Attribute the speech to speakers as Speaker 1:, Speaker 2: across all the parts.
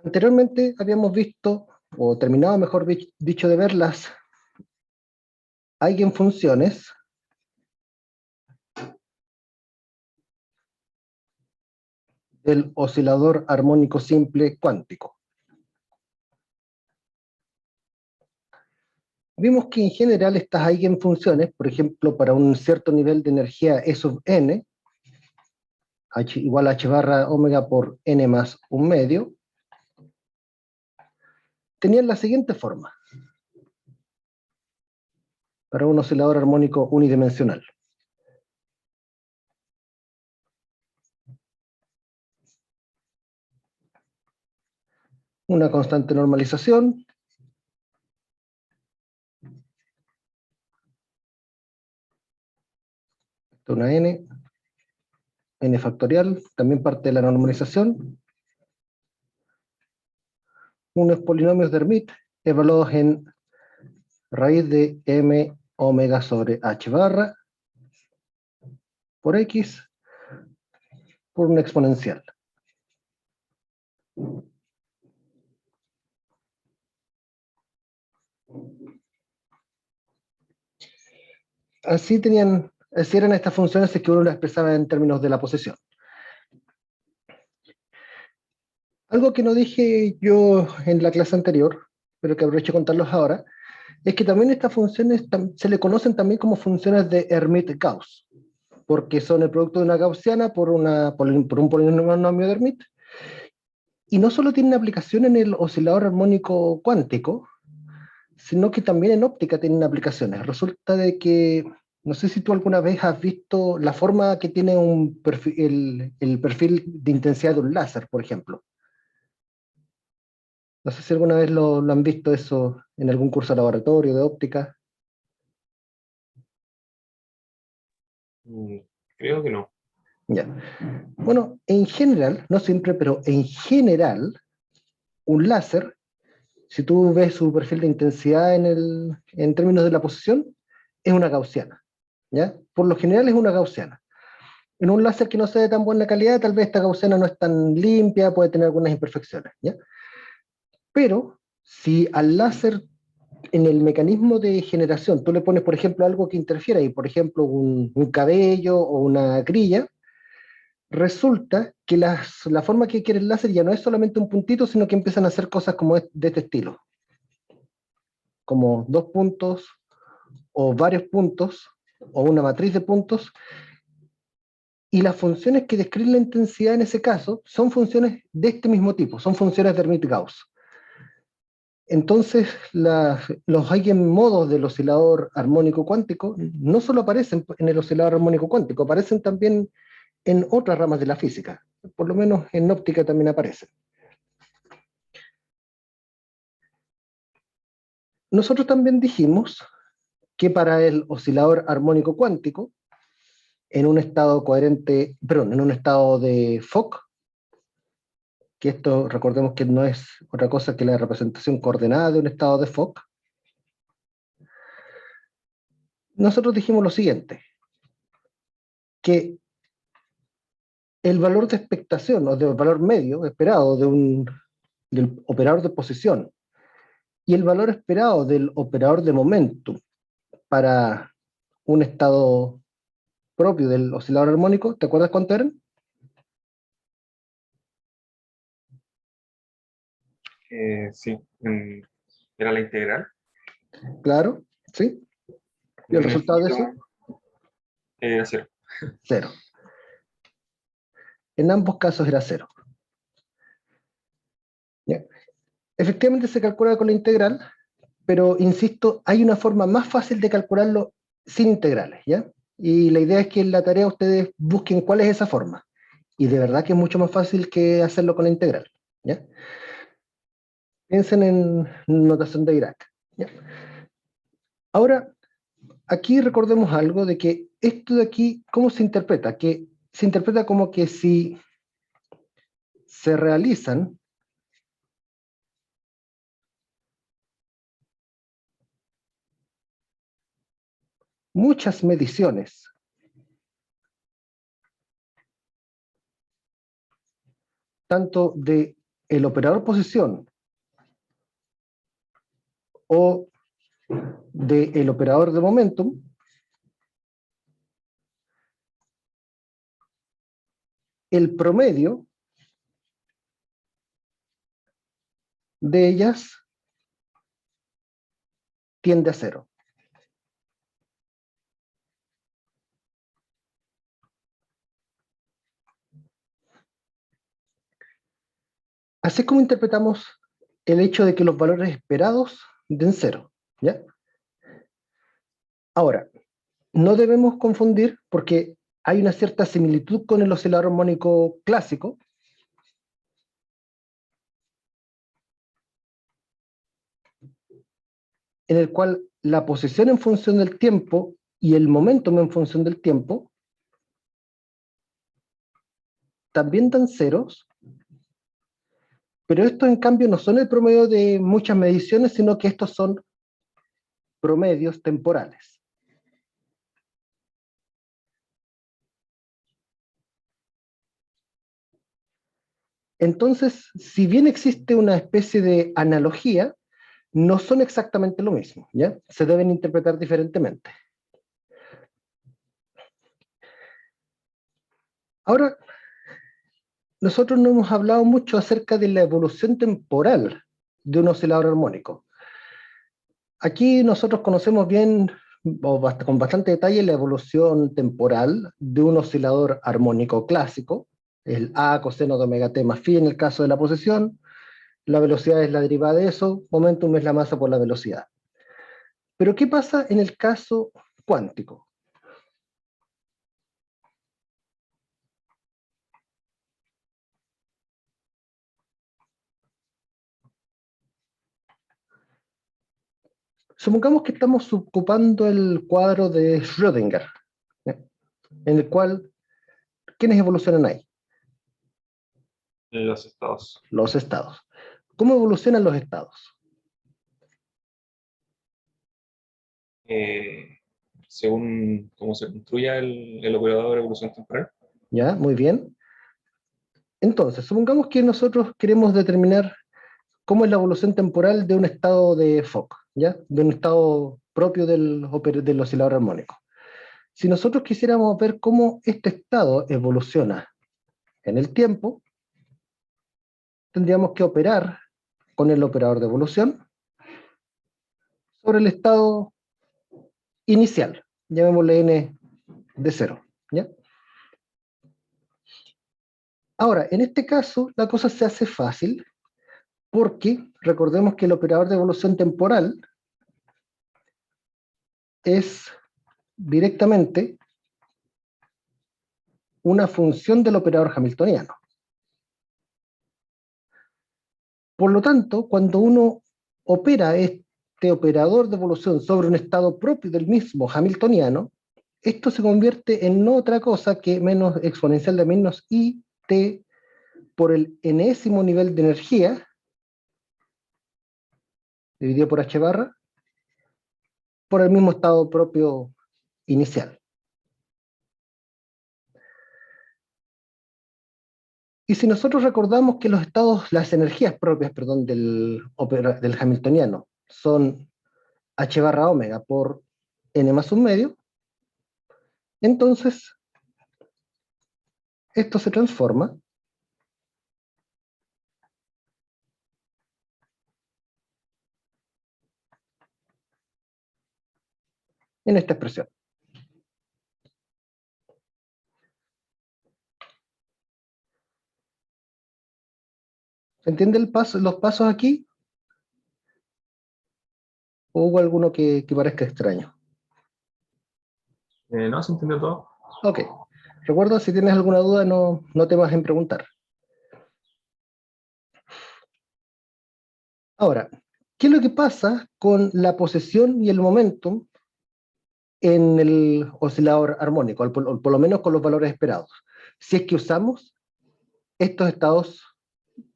Speaker 1: Anteriormente habíamos visto, o terminado mejor dicho, de ver las eigenfunciones del oscilador armónico simple cuántico. Vimos que en general estas eigenfunciones, por ejemplo, para un cierto nivel de energía E sub n, h igual a h barra omega por n más un medio, tenían la siguiente forma para un oscilador armónico unidimensional. Una constante normalización, una n factorial, también parte de la normalización, unos polinomios de Hermite evaluados en raíz de m omega sobre h barra por x por una exponencial. Así eran estas funciones que uno las expresaba en términos de la posición. Algo que no dije yo en la clase anterior, pero que aprovecho de contarlos ahora, es que también estas funciones se le conocen también como funciones de Hermite-Gauss, porque son el producto de una gaussiana por un polinomio de Hermite, y no solo tienen aplicación en el oscilador armónico cuántico, sino que también en óptica tienen aplicaciones. Resulta de que, no sé si tú alguna vez has visto la forma que tiene el perfil de intensidad de un láser, por ejemplo. No sé si alguna vez lo han visto eso en algún curso de laboratorio de óptica.
Speaker 2: Creo que no.
Speaker 1: Ya. Bueno, en general, no siempre, pero en general, un láser, si tú ves su perfil de intensidad en términos de la posición, es una gaussiana. ¿Ya? Por lo general es una gaussiana. En un láser que no sea de tan buena calidad, tal vez esta gaussiana no es tan limpia, puede tener algunas imperfecciones. ¿Ya? Pero si al láser en el mecanismo de generación tú le pones, por ejemplo, algo que interfiera, y por ejemplo un cabello o una grilla, resulta que la forma que quiere el láser ya no es solamente un puntito, sino que empiezan a hacer cosas como de este estilo. Como dos puntos, o varios puntos, o una matriz de puntos, y las funciones que describen la intensidad en ese caso son funciones de este mismo tipo, son funciones de Hermite-Gauss. Entonces, los eigenmodos del oscilador armónico cuántico no solo aparecen en el oscilador armónico cuántico, aparecen también en otras ramas de la física. Por lo menos en óptica también aparecen. Nosotros también dijimos que para el oscilador armónico cuántico, en un estado coherente, perdón, en un estado de Fock, que esto recordemos que no es otra cosa que la representación coordenada de un estado de Fock, nosotros dijimos lo siguiente, que el valor de expectación, o del valor medio esperado del operador de posición, y el valor esperado del operador de momentum para un estado propio del oscilador armónico, ¿te acuerdas cuánto eran?
Speaker 2: Sí, era la integral.
Speaker 1: Claro, ¿sí? ¿Y el resultado de eso?
Speaker 2: Era 0.
Speaker 1: 0. En ambos casos era 0. ¿Ya? Efectivamente se calcula con la integral, pero insisto, hay una forma más fácil de calcularlo sin integrales, ¿ya? Y la idea es que en la tarea ustedes busquen cuál es esa forma. Y de verdad que es mucho más fácil que hacerlo con la integral, ¿ya? Piensen en notación de Dirac, ¿ya? Ahora, aquí recordemos algo de que esto de aquí, ¿cómo se interpreta? Que se interpreta como que si se realizan muchas mediciones tanto de el operador posición o del operador de momentum el promedio de ellas tiende a cero. Así es como interpretamos el hecho de que los valores esperados den cero, ¿ya? Ahora, no debemos confundir porque hay una cierta similitud con el oscilador armónico clásico, en el cual la posición en función del tiempo y el momentum en función del tiempo también dan ceros, pero estos en cambio no son el promedio de muchas mediciones, sino que estos son promedios temporales. Entonces, si bien existe una especie de analogía, no son exactamente lo mismo, ¿ya? Se deben interpretar diferentemente. Ahora, nosotros no hemos hablado mucho acerca de la evolución temporal de un oscilador armónico. Aquí nosotros conocemos bien, o con bastante detalle, la evolución temporal de un oscilador armónico clásico, el A coseno de omega t más phi en el caso de la posición, la velocidad es la derivada de eso, momentum es la masa por la velocidad. Pero ¿qué pasa en el caso cuántico? Supongamos que estamos ocupando el cuadro de Schrödinger, ¿ya? En el cual, ¿quiénes evolucionan ahí?
Speaker 2: Los estados.
Speaker 1: Los estados. ¿Cómo evolucionan los estados?
Speaker 2: Eh, Según cómo se construya el operador de evolución temporal.
Speaker 1: ¿Ya? Muy bien. Entonces, supongamos que nosotros queremos determinar cómo es la evolución temporal de un estado de Fock, ¿ya? De un estado propio del oscilador armónico. Si nosotros quisiéramos ver cómo este estado evoluciona en el tiempo, tendríamos que operar con el operador de evolución sobre el estado inicial, llamémosle n de cero, ¿ya? Ahora, en este caso, la cosa se hace fácil porque recordemos que el operador de evolución temporal es directamente una función del operador hamiltoniano. Por lo tanto, cuando uno opera este operador de evolución sobre un estado propio del mismo hamiltoniano, esto se convierte en no otra cosa que menos exponencial de menos i t por el enésimo nivel de energía, dividido por h barra, por el mismo estado propio inicial. Y si nosotros recordamos que los estados, las energías propias, perdón, del hamiltoniano son h barra omega por n más un medio, entonces esto se transforma en esta expresión. ¿Se entiende los pasos aquí? ¿O hubo alguno que parezca extraño?
Speaker 2: No, se entendió todo.
Speaker 1: Ok. Recuerda, si tienes alguna duda, no temas en preguntar. Ahora, ¿qué es lo que pasa con la posesión y el momentum en el oscilador armónico, o por lo menos con los valores esperados? Si es que usamos estos estados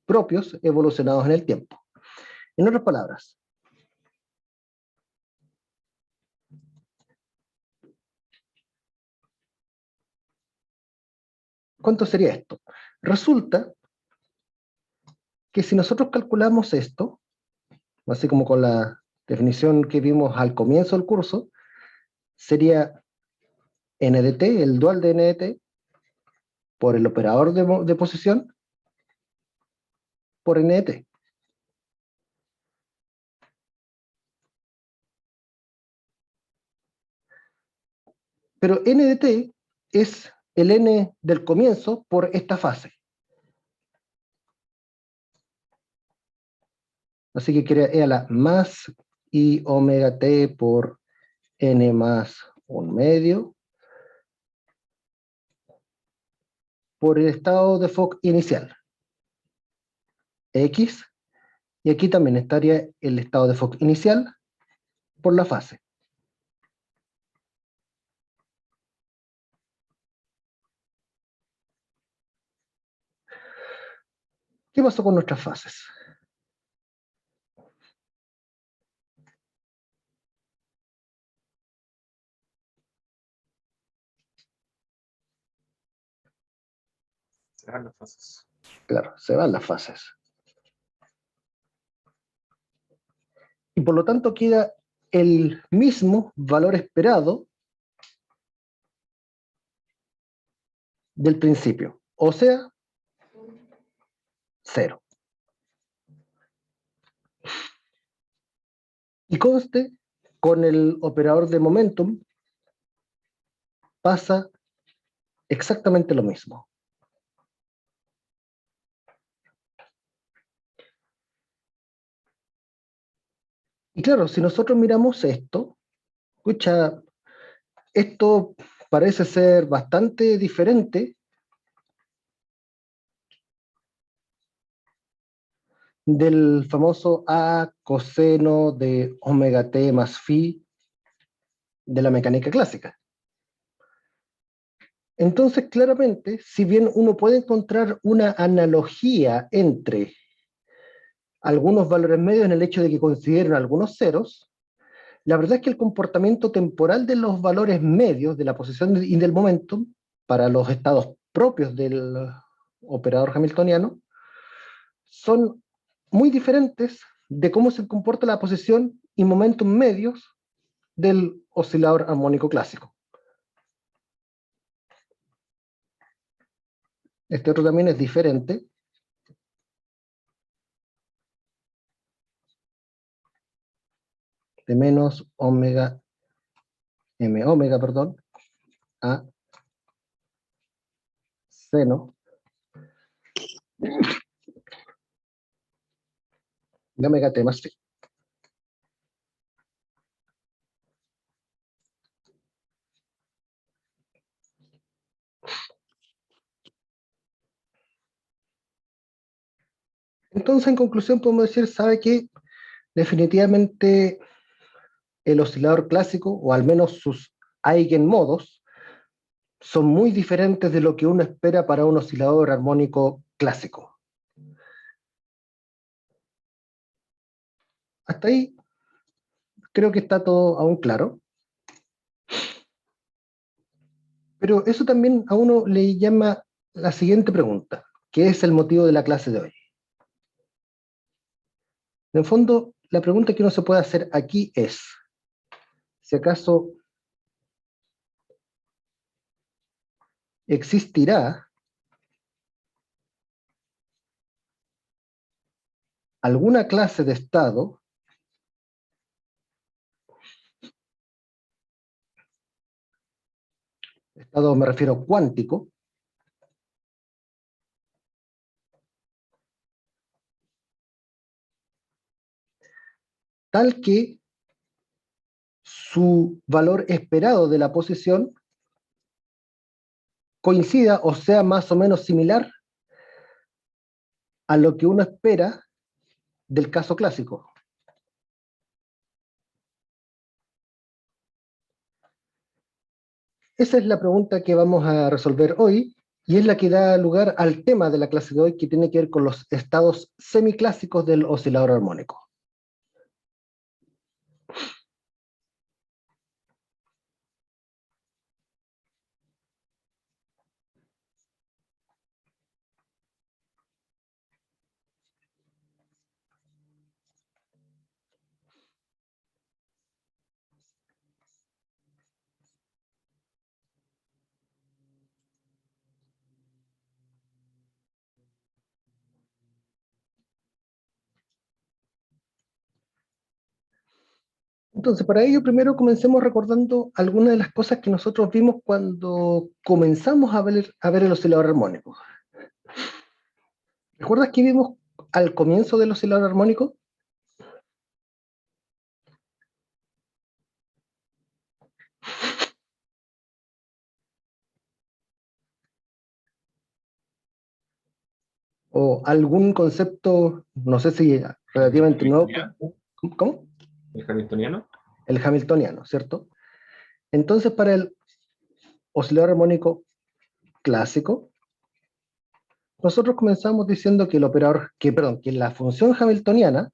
Speaker 1: propios evolucionados en el tiempo. En otras palabras, ¿cuánto sería esto? Resulta que si nosotros calculamos esto, así como con la definición que vimos al comienzo del curso, sería n de t, el dual de n de t, por el operador de posición, por n de t. Pero n de t es el n del comienzo por esta fase. Así que era la más i omega t por n más 1/2 por el estado de Fock inicial, x, y aquí también estaría el estado de Fock inicial por la fase. ¿Qué pasó con nuestras fases?
Speaker 2: Se dan las fases.
Speaker 1: Claro, se van las fases. Y por lo tanto queda el mismo valor esperado del principio, o sea, 0. Y conste, con el operador de momentum pasa exactamente lo mismo. Y claro, si nosotros miramos esto, escucha, esto parece ser bastante diferente del famoso A coseno de omega t más phi de la mecánica clásica. Entonces, claramente, si bien uno puede encontrar una analogía entre algunos valores medios en el hecho de que consideren algunos ceros, la verdad es que el comportamiento temporal de los valores medios de la posición y del momentum para los estados propios del operador hamiltoniano son muy diferentes de cómo se comporta la posición y momentum medios del oscilador armónico clásico. Este otro también es diferente. De menos omega, m omega, perdón, a seno de omega t más phi. Entonces, en conclusión, podemos decir, ¿sabe qué? Definitivamente el oscilador clásico, o al menos sus eigenmodos, son muy diferentes de lo que uno espera para un oscilador armónico clásico. Hasta ahí creo que está todo aún claro. Pero eso también a uno le llama la siguiente pregunta, que es el motivo de la clase de hoy. En el fondo, la pregunta que uno se puede hacer aquí es, si acaso existirá alguna clase de estado me refiero cuántico, tal que su valor esperado de la posición coincida o sea más o menos similar a lo que uno espera del caso clásico. Esa es la pregunta que vamos a resolver hoy y es la que da lugar al tema de la clase de hoy, que tiene que ver con los estados semiclásicos del oscilador armónico. Entonces, para ello, primero comencemos recordando algunas de las cosas que nosotros vimos cuando comenzamos a ver el oscilador armónico. ¿Recuerdas qué vimos al comienzo del oscilador armónico? ¿O algún concepto, no sé si relativamente nuevo? ¿Cómo?
Speaker 2: ¿El hamiltoniano?
Speaker 1: El hamiltoniano, ¿cierto? Entonces, para el oscilador armónico clásico, nosotros comenzamos diciendo que el operador, que la función hamiltoniana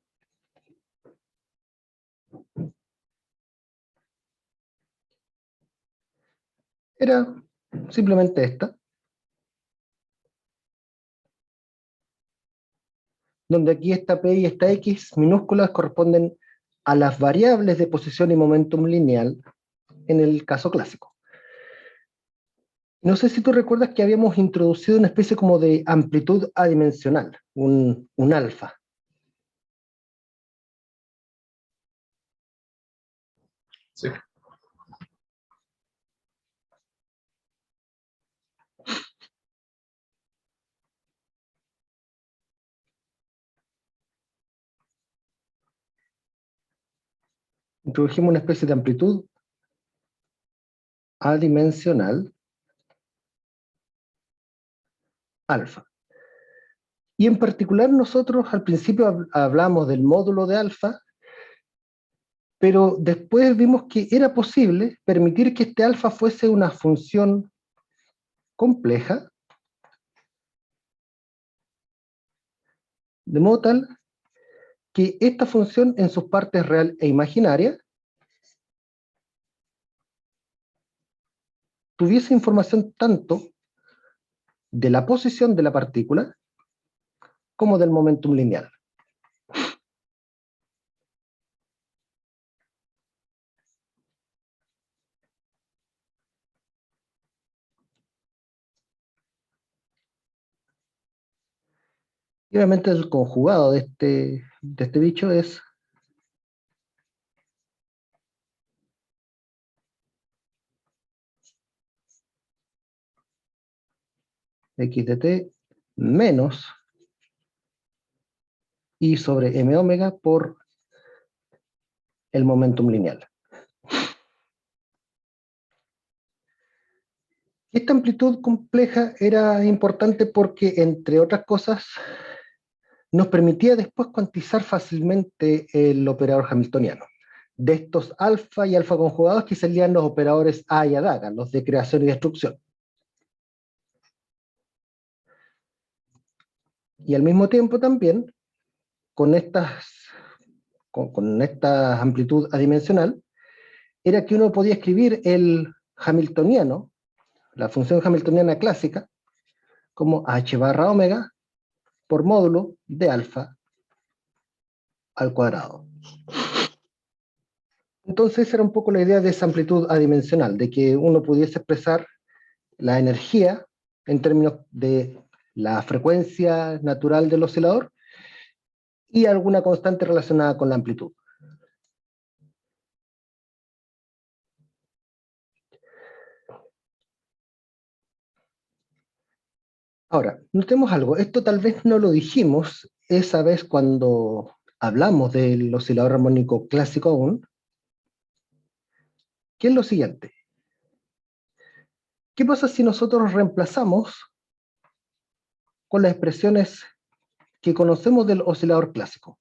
Speaker 1: era simplemente esta, donde aquí esta P y esta X minúsculas corresponden a las variables de posición y momentum lineal en el caso clásico. No sé si tú recuerdas que habíamos introducido una especie como de amplitud adimensional, un alfa.
Speaker 2: Sí.
Speaker 1: Introdujimos una especie de amplitud adimensional alfa. Y en particular nosotros al principio hablamos del módulo de alfa, pero después vimos que era posible permitir que este alfa fuese una función compleja, de modo tal que esta función en sus partes real e imaginaria tuviese información tanto de la posición de la partícula como del momentum lineal. Y obviamente el conjugado de este bicho es x de t menos i sobre m omega por el momentum lineal. Esta amplitud compleja era importante porque, entre otras cosas, nos permitía después cuantizar fácilmente el operador hamiltoniano. De estos alfa y alfa conjugados que salían los operadores A y adaga, los de creación y destrucción. Y al mismo tiempo también, con con esta amplitud adimensional, era que uno podía escribir el hamiltoniano, la función hamiltoniana clásica, como h barra omega por módulo de alfa al cuadrado. Entonces esa era un poco la idea de esa amplitud adimensional, de que uno pudiese expresar la energía en términos de la frecuencia natural del oscilador y alguna constante relacionada con la amplitud. Ahora, notemos algo, esto tal vez no lo dijimos esa vez cuando hablamos del oscilador armónico clásico aún, que es lo siguiente. ¿Qué pasa si nosotros reemplazamos con las expresiones que conocemos del oscilador clásico?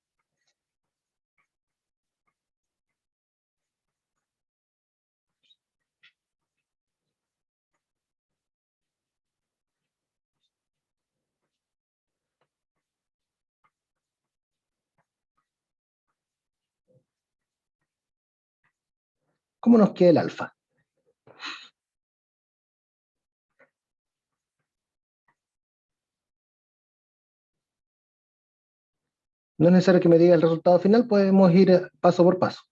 Speaker 1: ¿Cómo nos queda el alfa? No es necesario que me diga el resultado final, podemos ir paso por paso.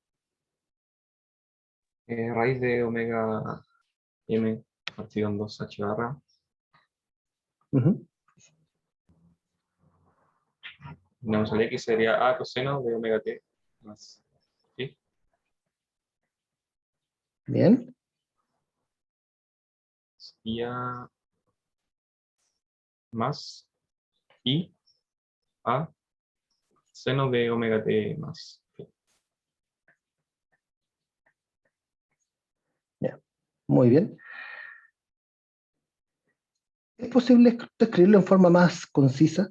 Speaker 2: Raíz de omega m partido en 2 h barra.
Speaker 1: Uh-huh.
Speaker 2: Tenemos el x sería a coseno de omega t más. ¿Sí?
Speaker 1: Bien.
Speaker 2: Sería más I a seno de omega t más.
Speaker 1: Ya. Muy bien. ¿Es posible escribirlo en forma más concisa?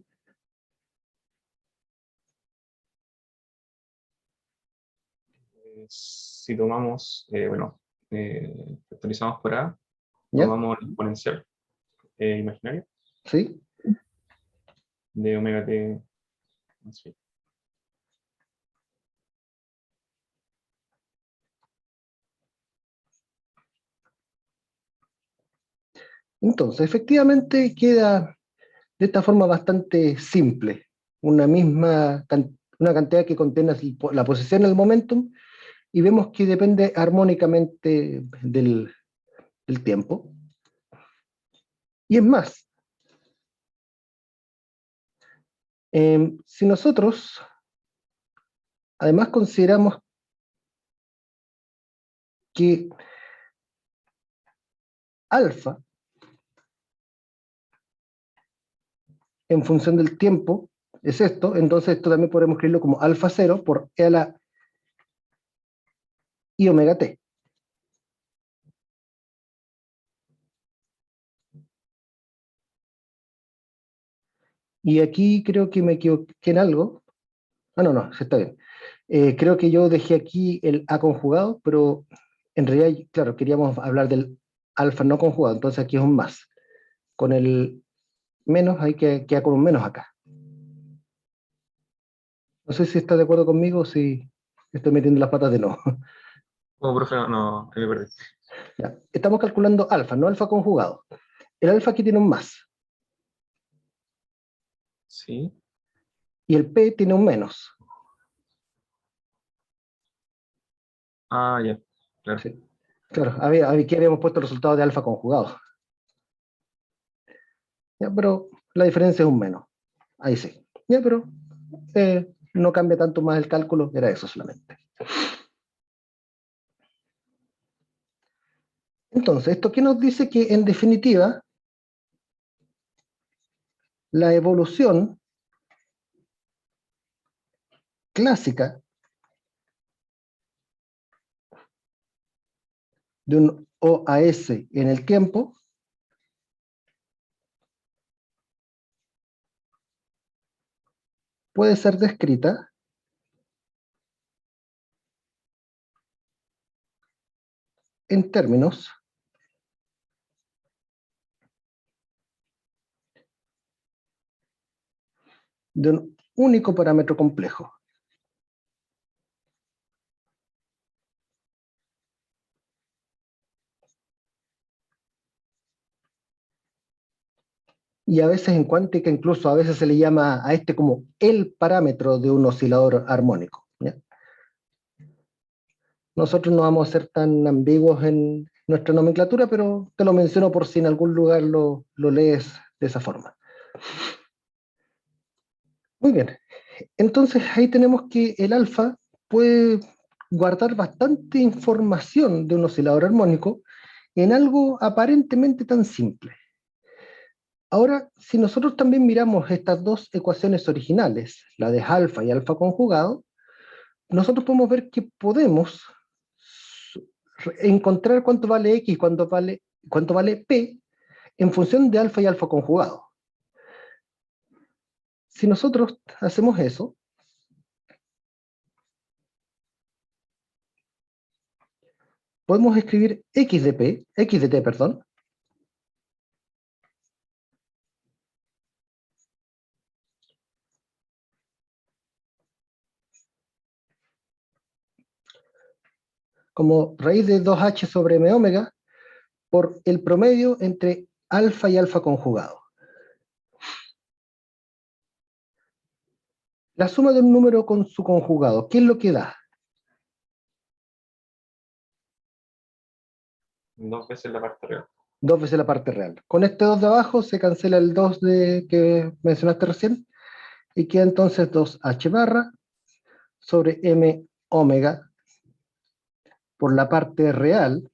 Speaker 2: Si tomamos, bueno, factorizamos por A,
Speaker 1: ¿Ya?
Speaker 2: tomamos el exponencial imaginario
Speaker 1: ¿Sí?
Speaker 2: de omega t más phi.
Speaker 1: Entonces, efectivamente queda de esta forma bastante simple. Una cantidad que contiene la posición del momentum y vemos que depende armónicamente del tiempo. Y es más, si nosotros además consideramos que alfa, en función del tiempo, es esto, entonces esto también podemos escribirlo como alfa 0 por e a la i omega t. Y aquí creo que me equivoqué en algo. Ah, no, no, sí está bien. Creo que yo dejé aquí el A conjugado, pero en realidad, claro, queríamos hablar del alfa no conjugado, entonces aquí es un más. Con el menos hay que quedar con un menos acá. No sé si está de acuerdo conmigo o si estoy metiendo las patas de nuevo.
Speaker 2: Oh, profe, no, ahí me perdí.
Speaker 1: Ya. Estamos calculando alfa, no alfa conjugado. El alfa aquí tiene un más
Speaker 2: Sí.
Speaker 1: y el P tiene un menos.
Speaker 2: Ah, ya, claro.
Speaker 1: Sí. Claro, aquí habíamos puesto el resultado de alfa conjugado. Ya, pero la diferencia es un menos. Ahí sí. Ya, pero no cambia tanto más el cálculo, era eso solamente. Entonces, ¿esto qué nos dice? Que en definitiva, la evolución clásica de un O a S en el tiempo puede ser descrita en términos de un único parámetro complejo. Y a veces en cuántica incluso a veces se le llama a este como el parámetro de un oscilador armónico. ¿Ya? Nosotros no vamos a ser tan ambiguos en nuestra nomenclatura, pero te lo menciono por si en algún lugar lo lees de esa forma. Muy bien, entonces ahí tenemos que el alfa puede guardar bastante información de un oscilador armónico en algo aparentemente tan simple. Ahora, si nosotros también miramos estas dos ecuaciones originales, la de alfa y alfa conjugado, nosotros podemos ver que podemos encontrar cuánto vale x, cuánto vale p, en función de alfa y alfa conjugado. Si nosotros hacemos eso, podemos escribir x de t, perdón, como raíz de 2h sobre m omega por el promedio entre alfa y alfa conjugado. La suma de un número con su conjugado, ¿qué es lo que da?
Speaker 2: 2 veces la parte real.
Speaker 1: 2 veces la parte real. Con este 2 de abajo se cancela el 2 que mencionaste recién y queda entonces 2h barra sobre m omega por la parte real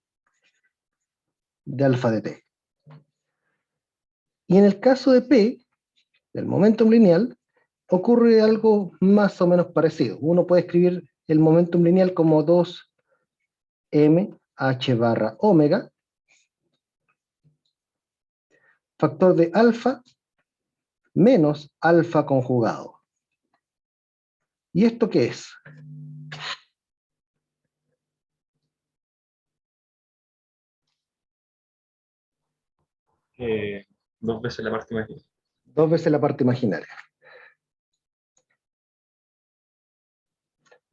Speaker 1: de alfa de t. Y en el caso de P, del momentum lineal, ocurre algo más o menos parecido. Uno puede escribir el momentum lineal como 2m h barra omega, factor de alfa menos alfa conjugado. ¿Y esto qué es?
Speaker 2: Dos veces la parte imaginaria.
Speaker 1: 2 veces la parte imaginaria.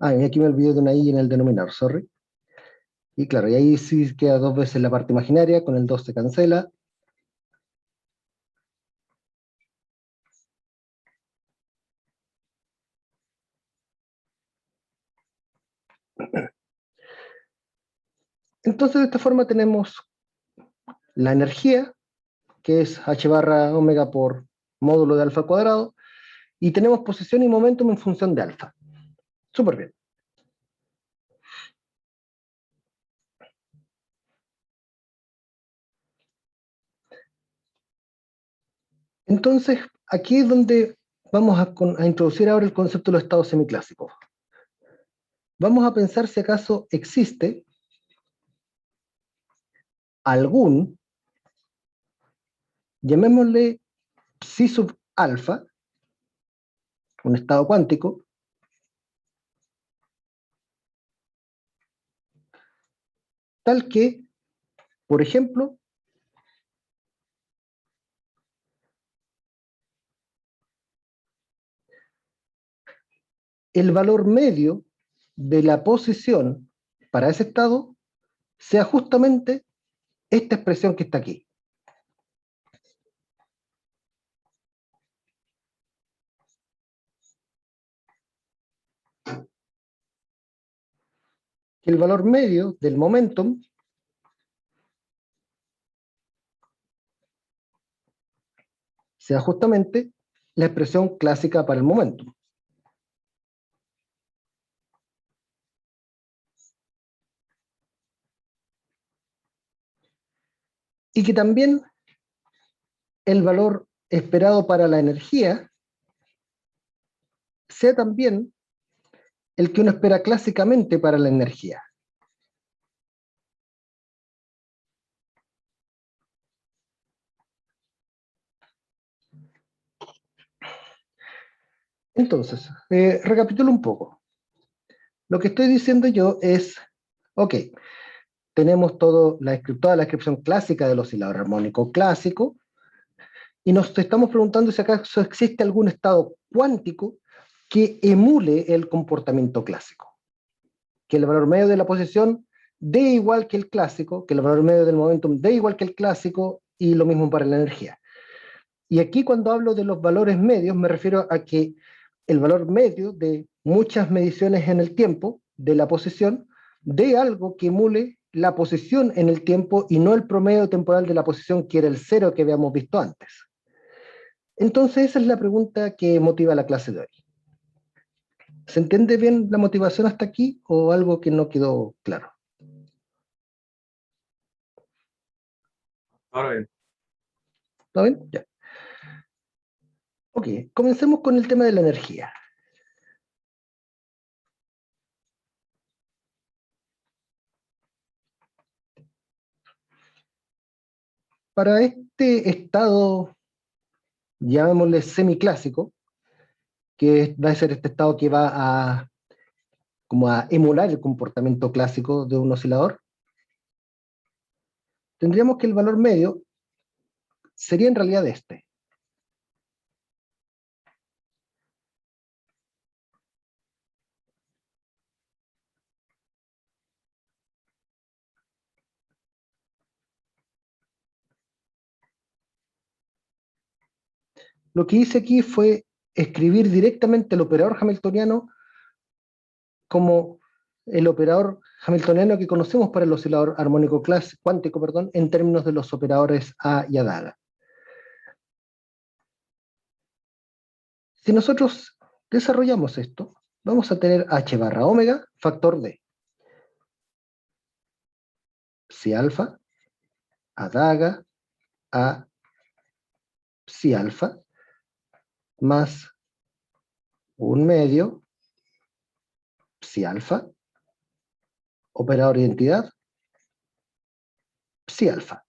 Speaker 1: Y aquí me olvidé de una i en el denominador, sorry. Y claro, y ahí sí queda 2 veces la parte imaginaria, con el 2 se cancela. Entonces de esta forma tenemos la energía, que es h barra omega por módulo de alfa al cuadrado, y tenemos posición y momentum en función de alfa. Súper bien. Entonces, aquí es donde vamos a introducir ahora el concepto de los estados semiclásicos. Vamos a pensar si acaso existe algún, llamémosle psi sub alfa, un estado cuántico, tal que, por ejemplo, el valor medio de la posición para ese estado sea justamente esta expresión que está aquí. Que el valor medio del momentum sea justamente la expresión clásica para el momentum. Y que también el valor esperado para la energía sea también el que uno espera clásicamente para la energía. Entonces, recapitulo un poco. Lo que estoy diciendo yo es, ok, tenemos toda la descripción clásica del oscilador armónico clásico, y nos estamos preguntando si acaso existe algún estado cuántico que emule el comportamiento clásico. Que el valor medio de la posición dé igual que el clásico, que el valor medio del momentum dé igual que el clásico, y lo mismo para la energía. Y aquí cuando hablo de los valores medios me refiero a que el valor medio de muchas mediciones en el tiempo de la posición dé algo que emule la posición en el tiempo y no el promedio temporal de la posición, que era el cero que habíamos visto antes. Entonces esa es la pregunta que motiva la clase de hoy. ¿Se entiende bien la motivación hasta aquí o algo que no quedó claro?
Speaker 2: Ahora bien,
Speaker 1: ¿Está bien? Ya. Ok, comencemos con el tema de la energía. Para este estado, llamémosle semiclásico, que va a ser este estado que va como a emular el comportamiento clásico de un oscilador, tendríamos que el valor medio sería en realidad este. Lo que hice aquí fue escribir directamente el operador hamiltoniano como el operador hamiltoniano que conocemos para el oscilador armónico cuántico, en términos de los operadores A y Adaga. Si nosotros desarrollamos esto, vamos a tener h barra omega factor d. psi alfa, adaga, a psi alfa, más 1/2 psi alfa, operador de identidad, psi alfa.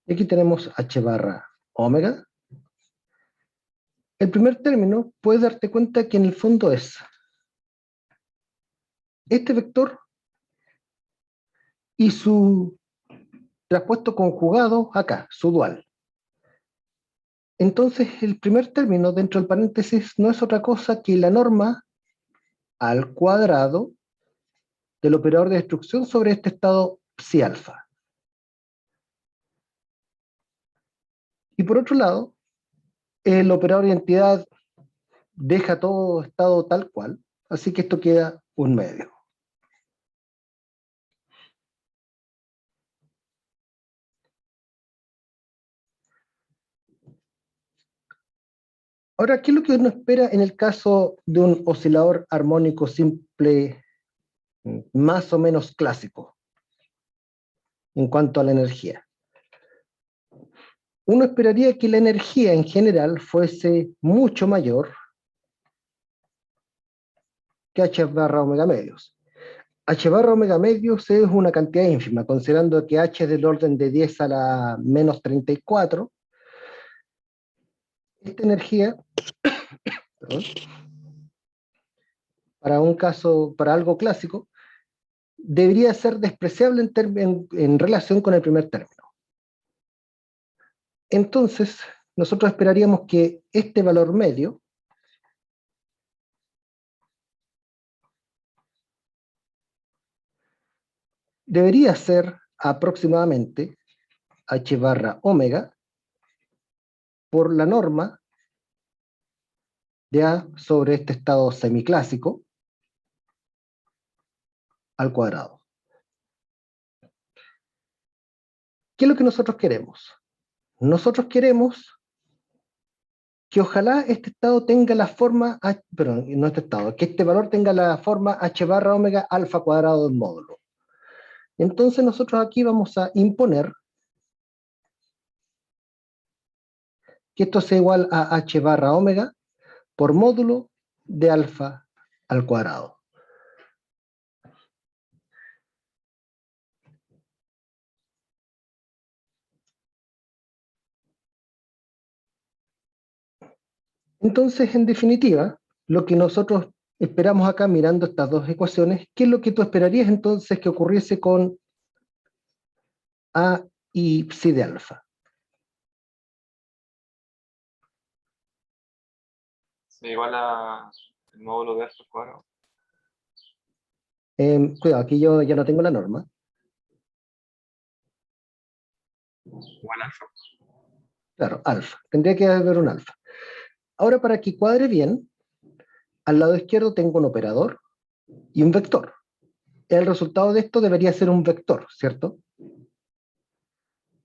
Speaker 1: Y aquí tenemos h barra omega. El primer término, puedes darte cuenta que en el fondo es este vector y su traspuesto conjugado acá, su dual. Entonces, el primer término dentro del paréntesis no es otra cosa que la norma al cuadrado del operador de destrucción sobre este estado psi alfa. Y por otro lado, el operador de identidad deja todo estado tal cual, así que esto queda 1/2. Ahora, ¿qué es lo que uno espera en el caso de un oscilador armónico simple más o menos clásico en cuanto a la energía? Uno esperaría que la energía en general fuese mucho mayor que h barra omega medios. H barra omega medios es una cantidad ínfima, considerando que h es del orden de 10 a la menos 34. Esta energía, perdón, para algo clásico, debería ser despreciable en relación con el primer término. Entonces, nosotros esperaríamos que este valor medio debería ser aproximadamente h barra omega por la norma de A sobre este estado semiclásico al cuadrado. ¿Qué es lo que nosotros queremos? Nosotros queremos que ojalá este estado tenga la forma, perdón, no este estado, que este valor tenga la forma h barra omega alfa cuadrado del módulo. Entonces nosotros aquí vamos a imponer que esto sea igual a h barra omega por módulo de alfa al cuadrado. Entonces, en definitiva, lo que nosotros esperamos acá mirando estas dos ecuaciones, ¿qué es lo que tú esperarías entonces que ocurriese con A y psi de alfa?
Speaker 2: Igual a el módulo de alfa al cuadrado.
Speaker 1: Cuidado, aquí yo ya no tengo la norma.
Speaker 2: Igual alfa.
Speaker 1: Claro, alfa. Tendría que haber un alfa. Ahora, para que cuadre bien, al lado izquierdo tengo un operador y un vector. El resultado de esto debería ser un vector, ¿cierto?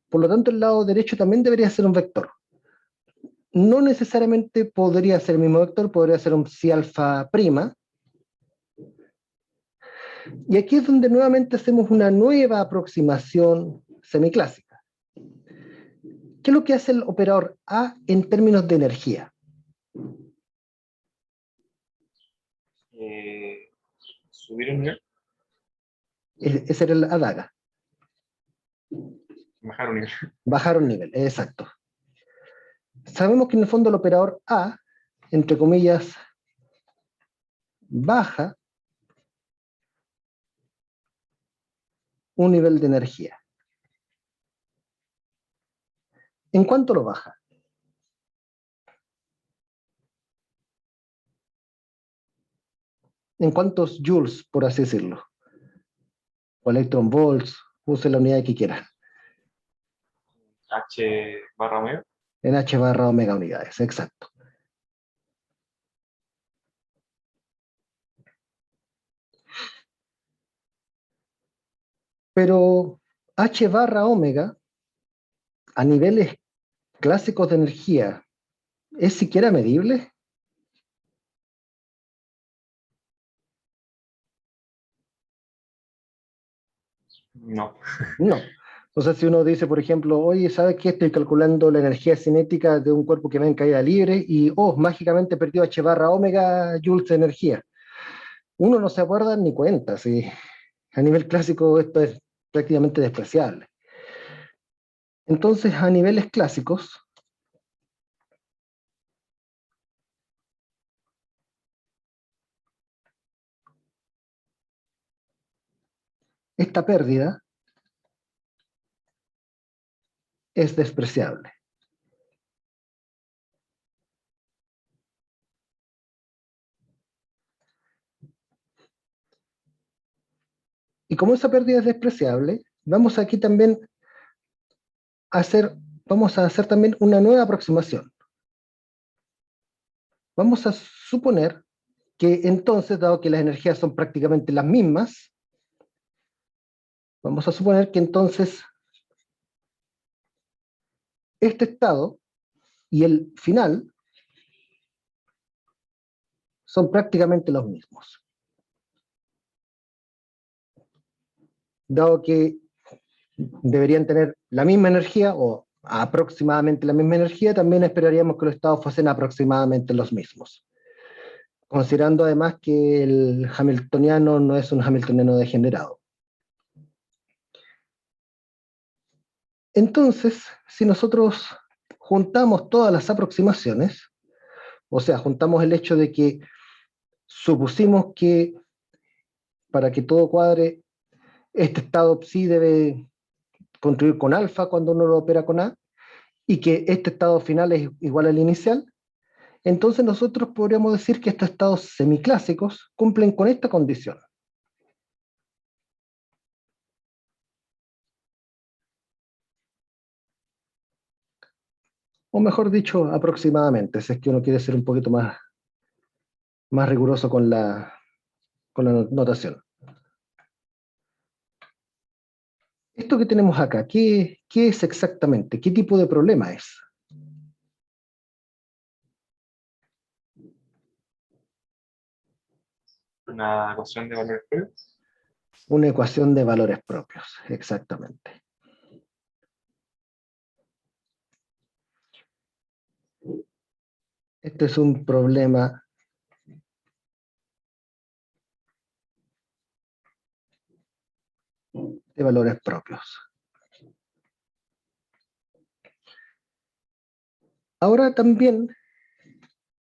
Speaker 1: Por lo tanto, el lado derecho también debería ser un vector. No necesariamente podría ser el mismo vector, podría ser un psi alfa prima. Y aquí es donde nuevamente hacemos una nueva aproximación semiclásica. ¿Qué es lo que hace el operador A en términos de energía?
Speaker 2: Subir un nivel,
Speaker 1: Ese era el adaga.
Speaker 2: bajar un nivel.
Speaker 1: Bajar un nivel, exacto. Sabemos que en el fondo el operador A, entre comillas, baja un nivel de energía. ¿En cuánto lo baja? ¿En cuántos joules, por así decirlo? O electron volts, use la unidad que quiera.
Speaker 2: H barra omega.
Speaker 1: En H barra omega unidades, exacto. Pero H barra omega, a niveles clásicos de energía, ¿es siquiera medible?
Speaker 2: No.
Speaker 1: No. Entonces, si uno dice, por ejemplo, oye, ¿sabes qué? Estoy calculando la energía cinética de un cuerpo que va en caída libre y, oh, mágicamente perdió H barra omega joules de energía. Uno no se acuerda ni cuenta, sí. A nivel clásico esto es prácticamente despreciable. Entonces, a niveles clásicos, esta pérdida es despreciable. Y como esa pérdida es despreciable, vamos aquí también a hacer, vamos a hacer también una nueva aproximación. Vamos a suponer que entonces, dado que las energías son prácticamente las mismas, vamos a suponer que entonces este estado y el final son prácticamente los mismos. Dado que deberían tener la misma energía o aproximadamente la misma energía, también esperaríamos que los estados fuesen aproximadamente los mismos. Considerando además que el hamiltoniano no es un hamiltoniano degenerado. Entonces, si nosotros juntamos todas las aproximaciones, o sea, juntamos el hecho de que supusimos que para que todo cuadre, este estado psi debe construir con alfa cuando uno lo opera con A, y que este estado final es igual al inicial, entonces nosotros podríamos decir que estos estados semiclásicos cumplen con esta condición. O mejor dicho, aproximadamente, si es que uno quiere ser un poquito más riguroso con la notación. Esto que tenemos acá, ¿qué es exactamente? ¿Qué tipo de problema es?
Speaker 2: Una ecuación de valores previos.
Speaker 1: Una ecuación de valores propios, exactamente. Este es un problema de valores propios. Ahora también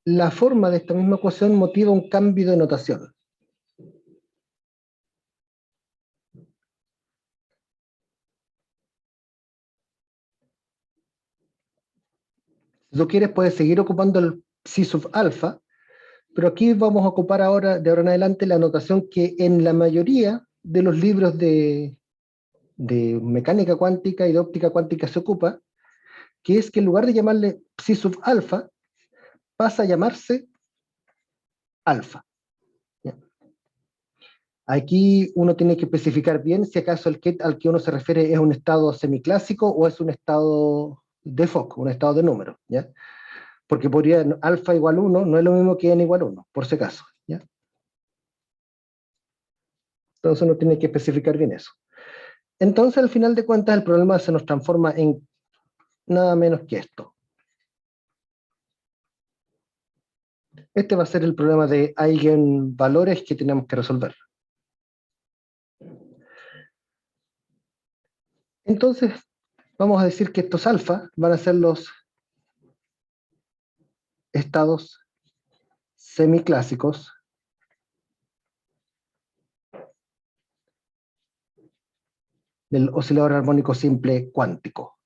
Speaker 1: la forma de esta misma ecuación motiva un cambio de notación. Si tú quieres, puedes seguir ocupando el psi sub alfa, pero aquí vamos a ocupar ahora, de ahora en adelante, la notación que en la mayoría de los libros de mecánica cuántica y de óptica cuántica se ocupa, que es que en lugar de llamarle psi sub alfa, pasa a llamarse alfa. Aquí uno tiene que especificar bien si acaso el al que uno se refiere es un estado semiclásico o es un estado de foco, un estado de número, ¿ya? Porque podría alfa igual 1 no es lo mismo que n igual 1, por si acaso, ¿ya? Entonces uno tiene que especificar bien eso. Entonces, al final de cuentas, el problema se nos transforma en nada menos que esto. Este va a ser el problema de eigenvalores que tenemos que resolver. Entonces, vamos a decir que estos alfa van a ser los estados semiclásicos del oscilador armónico simple cuántico.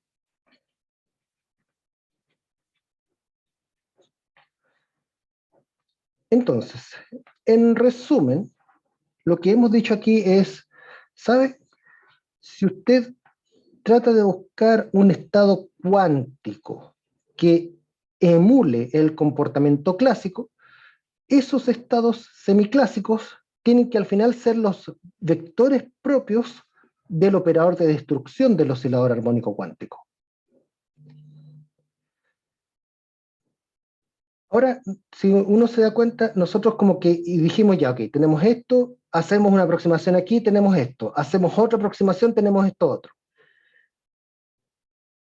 Speaker 1: Entonces, en resumen, lo que hemos dicho aquí es, ¿sabe? Si usted trata de buscar un estado cuántico que emule el comportamiento clásico, esos estados semiclásicos tienen que al final ser los vectores propios del operador de destrucción del oscilador armónico cuántico. Ahora, si uno se da cuenta, nosotros como que dijimos ya, ok, tenemos esto, hacemos una aproximación aquí, tenemos esto. Hacemos otra aproximación, tenemos esto otro.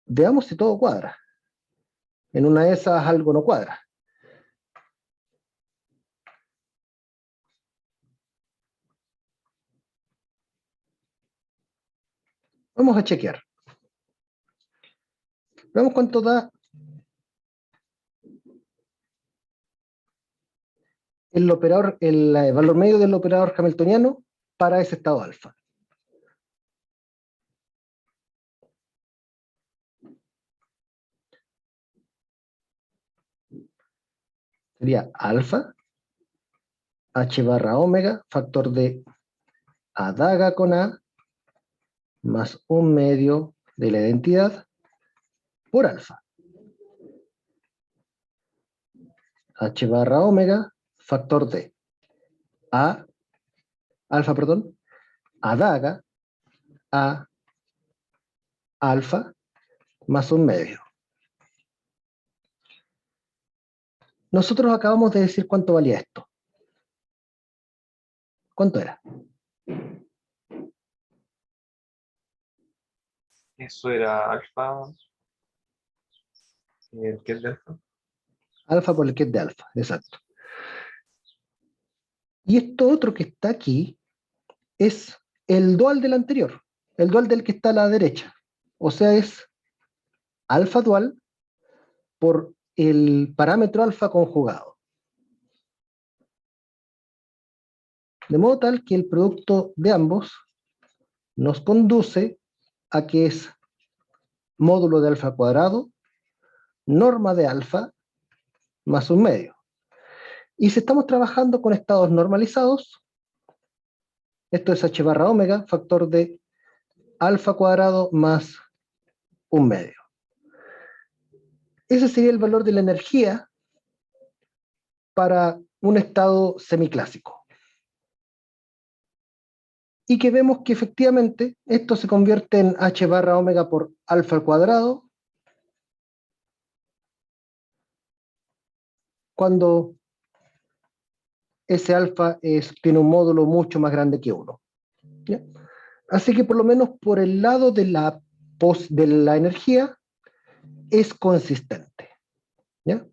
Speaker 1: Veamos si todo cuadra. En una de esas algo no cuadra. Vamos a chequear. Veamos cuánto da el valor medio del operador hamiltoniano para ese estado alfa. Sería alfa, h barra omega, factor de a daga con a, más un medio de la identidad por alfa. H barra omega, factor de a, alfa, perdón, a daga, a alfa, más un medio. Nosotros acabamos de decir cuánto valía esto. ¿Cuánto era?
Speaker 2: Eso era alfa. ¿Qué es de alfa?
Speaker 1: Alfa por el que es de alfa, exacto. Y esto otro que está aquí es el dual del anterior, el dual del que está a la derecha. O sea, es alfa dual por el parámetro alfa conjugado. De modo tal que el producto de ambos nos conduce a que es módulo de alfa cuadrado, norma de alfa, más un medio. Y si estamos trabajando con estados normalizados, esto es h barra omega, factor de alfa cuadrado más un medio. Ese sería el valor de la energía para un estado semiclásico. Y que vemos que efectivamente esto se convierte en h barra omega por alfa al cuadrado cuando ese alfa tiene un módulo mucho más grande que 1. ¿Ya? Así que por lo menos por el lado de la energía es consistente. ¿Ya?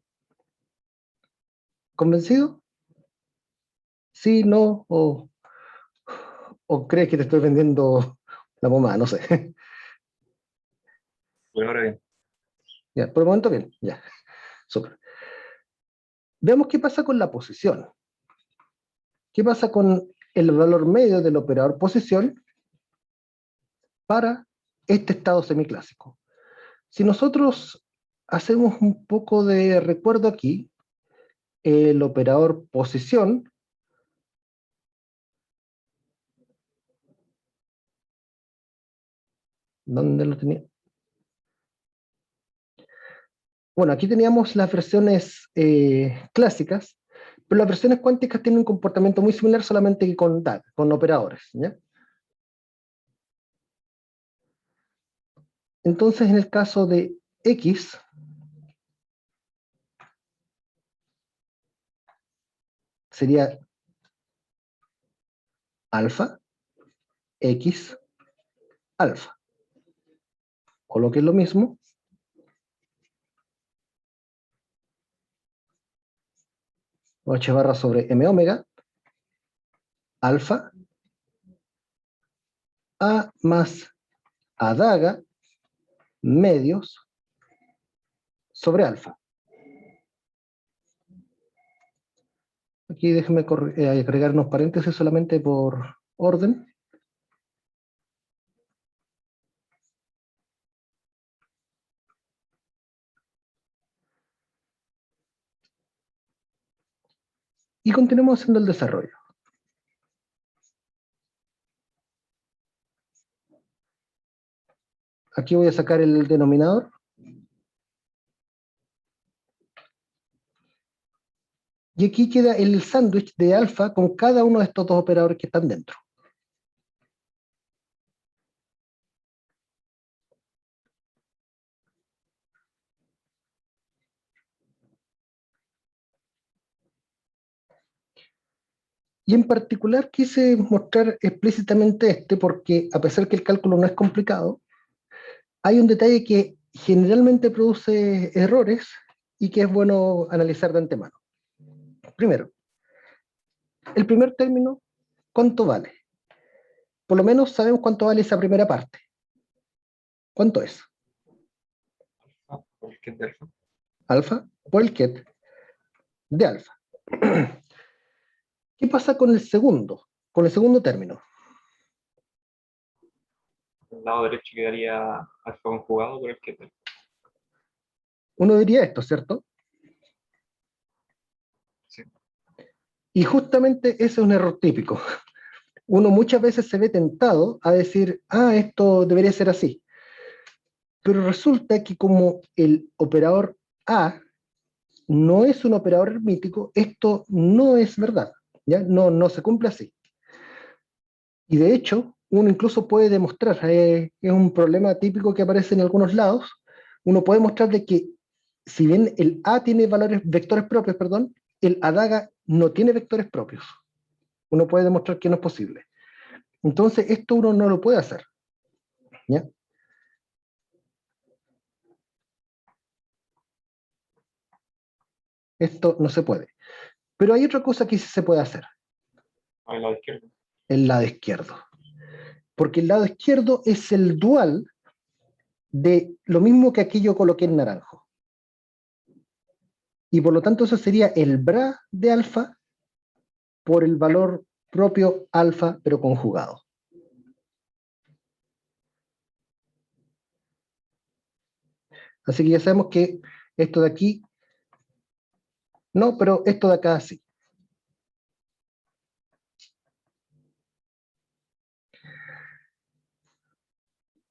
Speaker 1: ¿Convencido? ¿Sí, no? ¿O crees que te estoy vendiendo la pomada? No sé.
Speaker 2: Pues ahora bien.
Speaker 1: Ya, por el momento bien. Ya. Súper. Veamos qué pasa con la posición. ¿Qué pasa con el valor medio del operador posición para este estado semiclásico? Si nosotros hacemos un poco de recuerdo aquí, el operador posición ¿dónde lo tenía? Bueno, aquí teníamos las versiones clásicas, pero las versiones cuánticas tienen un comportamiento muy similar solamente que con operadores. ¿Ya? Entonces, en el caso de X, sería alfa, X, alfa. O lo que es lo mismo, h barra sobre m omega, alfa, a más a daga, medios, sobre alfa. Aquí déjeme agregar unos paréntesis solamente por orden. Y continuemos haciendo el desarrollo. Aquí voy a sacar el denominador. Y aquí queda el sándwich de alfa con cada uno de estos dos operadores que están dentro. Y en particular quise mostrar explícitamente este porque, a pesar que el cálculo no es complicado, hay un detalle que generalmente produce errores y que es bueno analizar de antemano. Primero, el primer término, ¿cuánto vale? Por lo menos sabemos cuánto vale esa primera parte. ¿Cuánto es?
Speaker 2: Por el kit de alfa.
Speaker 1: Alfa por el ket de alfa. ¿Qué pasa con el segundo término?
Speaker 2: El lado derecho quedaría alfa conjugado por el kit de alfa.
Speaker 1: Uno diría esto, ¿cierto?
Speaker 2: Sí.
Speaker 1: Y justamente ese es un error típico. Uno muchas veces se ve tentado a decir, esto debería ser así. Pero resulta que como el operador A no es un operador hermítico, esto no es verdad, ¿ya? No se cumple así. Y de hecho, uno incluso puede demostrar, es un problema típico que aparece en algunos lados, uno puede mostrar de que si bien el A tiene vectores propios, perdón, el ADAGA no tiene vectores propios. Uno puede demostrar que no es posible. Entonces, esto uno no lo puede hacer, ¿ya? Esto no se puede. Pero hay otra cosa que sí se puede hacer,
Speaker 2: El lado izquierdo.
Speaker 1: el lado izquierdo. Porque el lado izquierdo es el dual de lo mismo que aquí yo coloqué en naranjo. Y por lo tanto eso sería el bra de alfa por el valor propio alfa, pero conjugado. Así que ya sabemos que esto de aquí, no, pero esto de acá sí.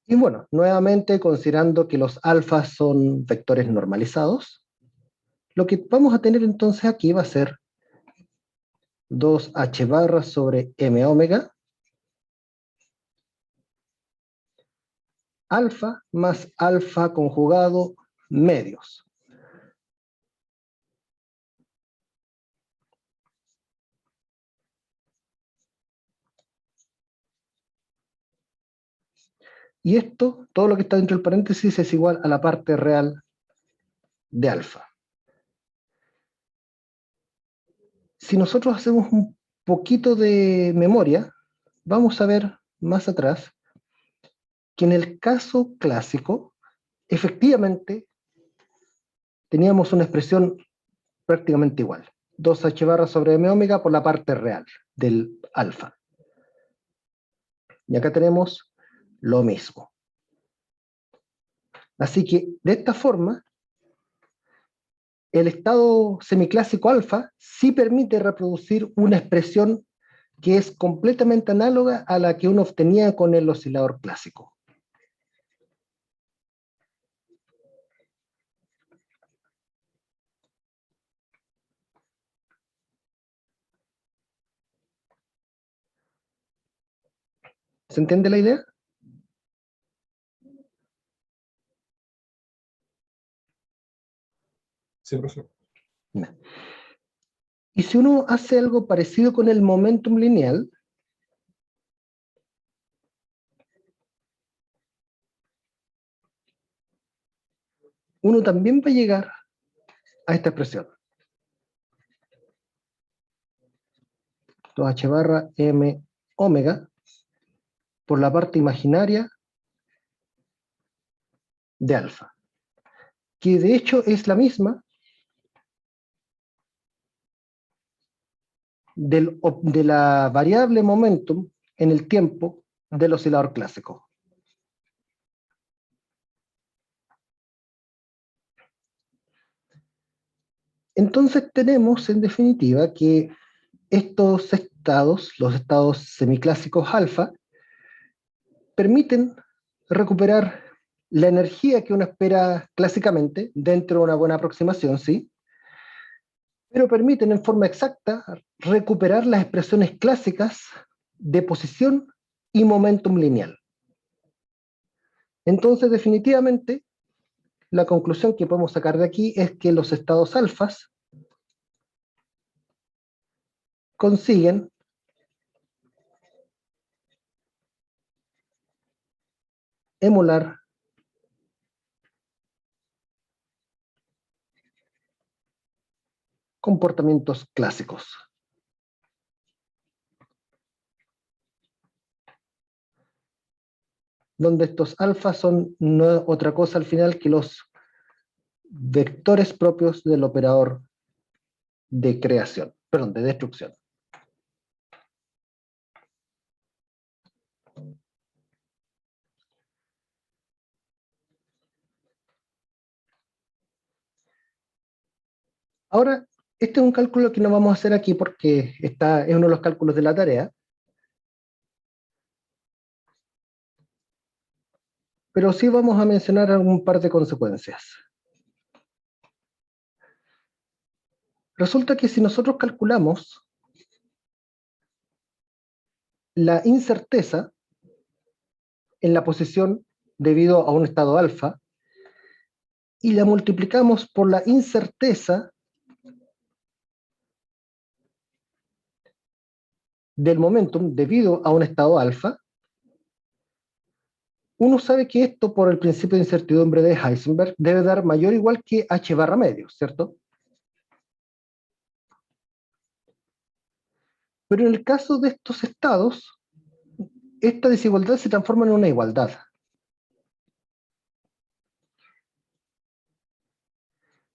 Speaker 1: Y bueno, nuevamente considerando que los alfas son vectores normalizados, lo que vamos a tener entonces aquí va a ser 2h barra sobre m omega alfa más alfa conjugado medios. Y esto, todo lo que está dentro del paréntesis, es igual a la parte real de alfa. Si nosotros hacemos un poquito de memoria, vamos a ver más atrás que en el caso clásico, efectivamente, teníamos una expresión prácticamente igual. 2h barra sobre m omega por la parte real del alfa. Y acá tenemos lo mismo. Así que, de esta forma, el estado semiclásico alfa sí permite reproducir una expresión que es completamente análoga a la que uno obtenía con el oscilador clásico. ¿Se entiende la idea?
Speaker 2: Sí, profe.
Speaker 1: No. Y si uno hace algo parecido con el momentum lineal, uno también va a llegar a esta expresión. 2h barra m omega por la parte imaginaria de alfa, que de hecho es la misma de la variable momentum en el tiempo del oscilador clásico. Entonces tenemos en definitiva que estos estados, los estados semiclásicos alfa, permiten recuperar la energía que uno espera clásicamente dentro de una buena aproximación, ¿sí? Pero permiten en forma exacta recuperar las expresiones clásicas de posición y momentum lineal. Entonces, definitivamente, la conclusión que podemos sacar de aquí es que los estados alfas consiguen emular comportamientos clásicos. Donde estos alfas son no otra cosa al final que los vectores propios del operador de creación, perdón, de destrucción. Ahora, este es un cálculo que no vamos a hacer aquí porque es uno de los cálculos de la tarea, pero sí vamos a mencionar un par de consecuencias. Resulta que si nosotros calculamos la incerteza en la posición debido a un estado alfa y la multiplicamos por la incerteza del momentum debido a un estado alfa, uno sabe que esto, por el principio de incertidumbre de Heisenberg, debe dar mayor o igual que h barra medio, ¿cierto? Pero en el caso de estos estados, esta desigualdad se transforma en una igualdad.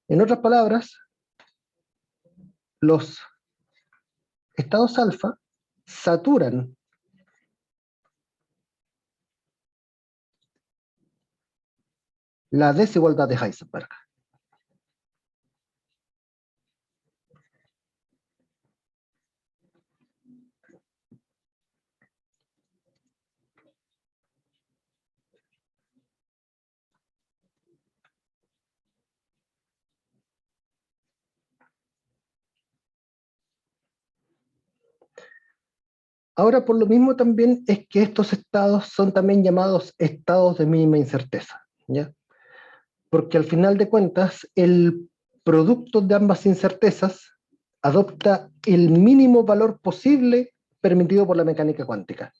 Speaker 1: En otras palabras, los estados alfa saturan la desigualdad de Heisenberg. Ahora, por lo mismo también es que estos estados son también llamados estados de mínima incerteza, ¿ya? Porque al final de cuentas, el producto de ambas incertezas adopta el mínimo valor posible permitido por la mecánica cuántica.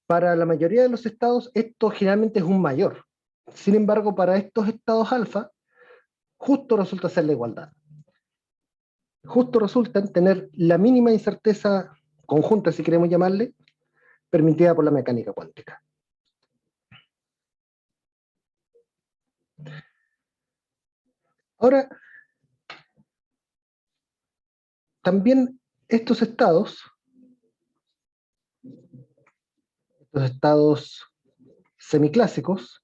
Speaker 1: Para la mayoría de los estados, esto generalmente es un mayor. Sin embargo, para estos estados alfa, justo resulta ser la igualdad. Justo resulta en tener la mínima incerteza conjunta, si queremos llamarle, permitida por la mecánica cuántica. Ahora, también estos estados semiclásicos,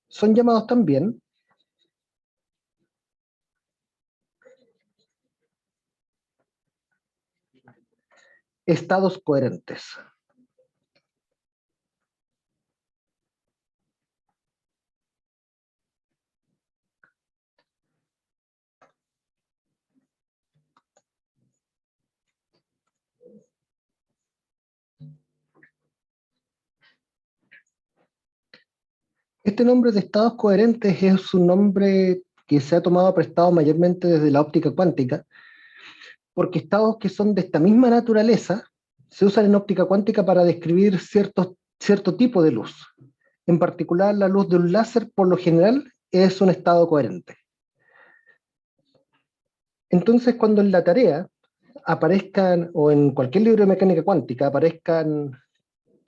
Speaker 1: son llamados también estados coherentes. Este nombre de estados coherentes es un nombre que se ha tomado prestado mayormente desde la óptica cuántica, porque estados que son de esta misma naturaleza se usan en óptica cuántica para describir cierto tipo de luz. En particular, la luz de un láser, por lo general, es un estado coherente. Entonces, cuando en la tarea aparezcan, o en cualquier libro de mecánica cuántica, aparezcan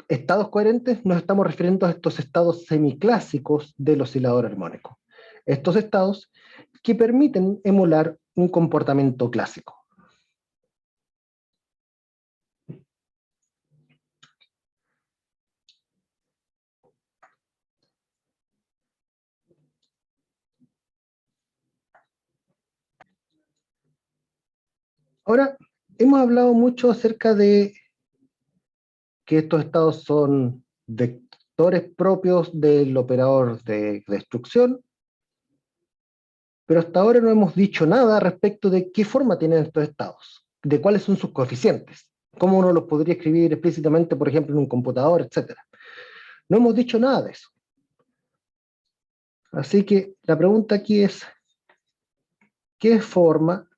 Speaker 1: estados coherentes, nos estamos refiriendo a estos estados semiclásicos del oscilador armónico. Estos estados que permiten emular un comportamiento clásico. Ahora, hemos hablado mucho acerca de que estos estados son vectores propios del operador de destrucción, pero hasta ahora no hemos dicho nada respecto de qué forma tienen estos estados, de cuáles son sus coeficientes, cómo uno los podría escribir explícitamente, por ejemplo, en un computador, etc. No hemos dicho nada de eso. Así que la pregunta aquí es, ¿qué forma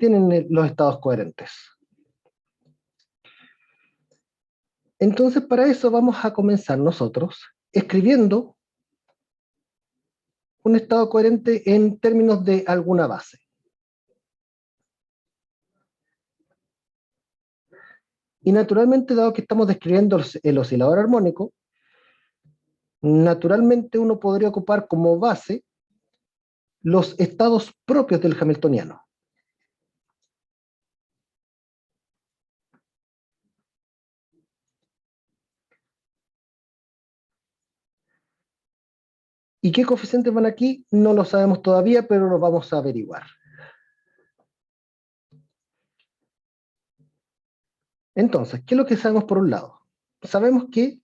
Speaker 1: tienen los estados coherentes. Entonces, para eso vamos a comenzar nosotros escribiendo un estado coherente en términos de alguna base. Y naturalmente, dado que estamos describiendo el oscilador armónico, naturalmente uno podría ocupar como base los estados propios del hamiltoniano. ¿Y qué coeficientes van aquí? No lo sabemos todavía, pero lo vamos a averiguar. Entonces, ¿qué es lo que sabemos por un lado? Sabemos que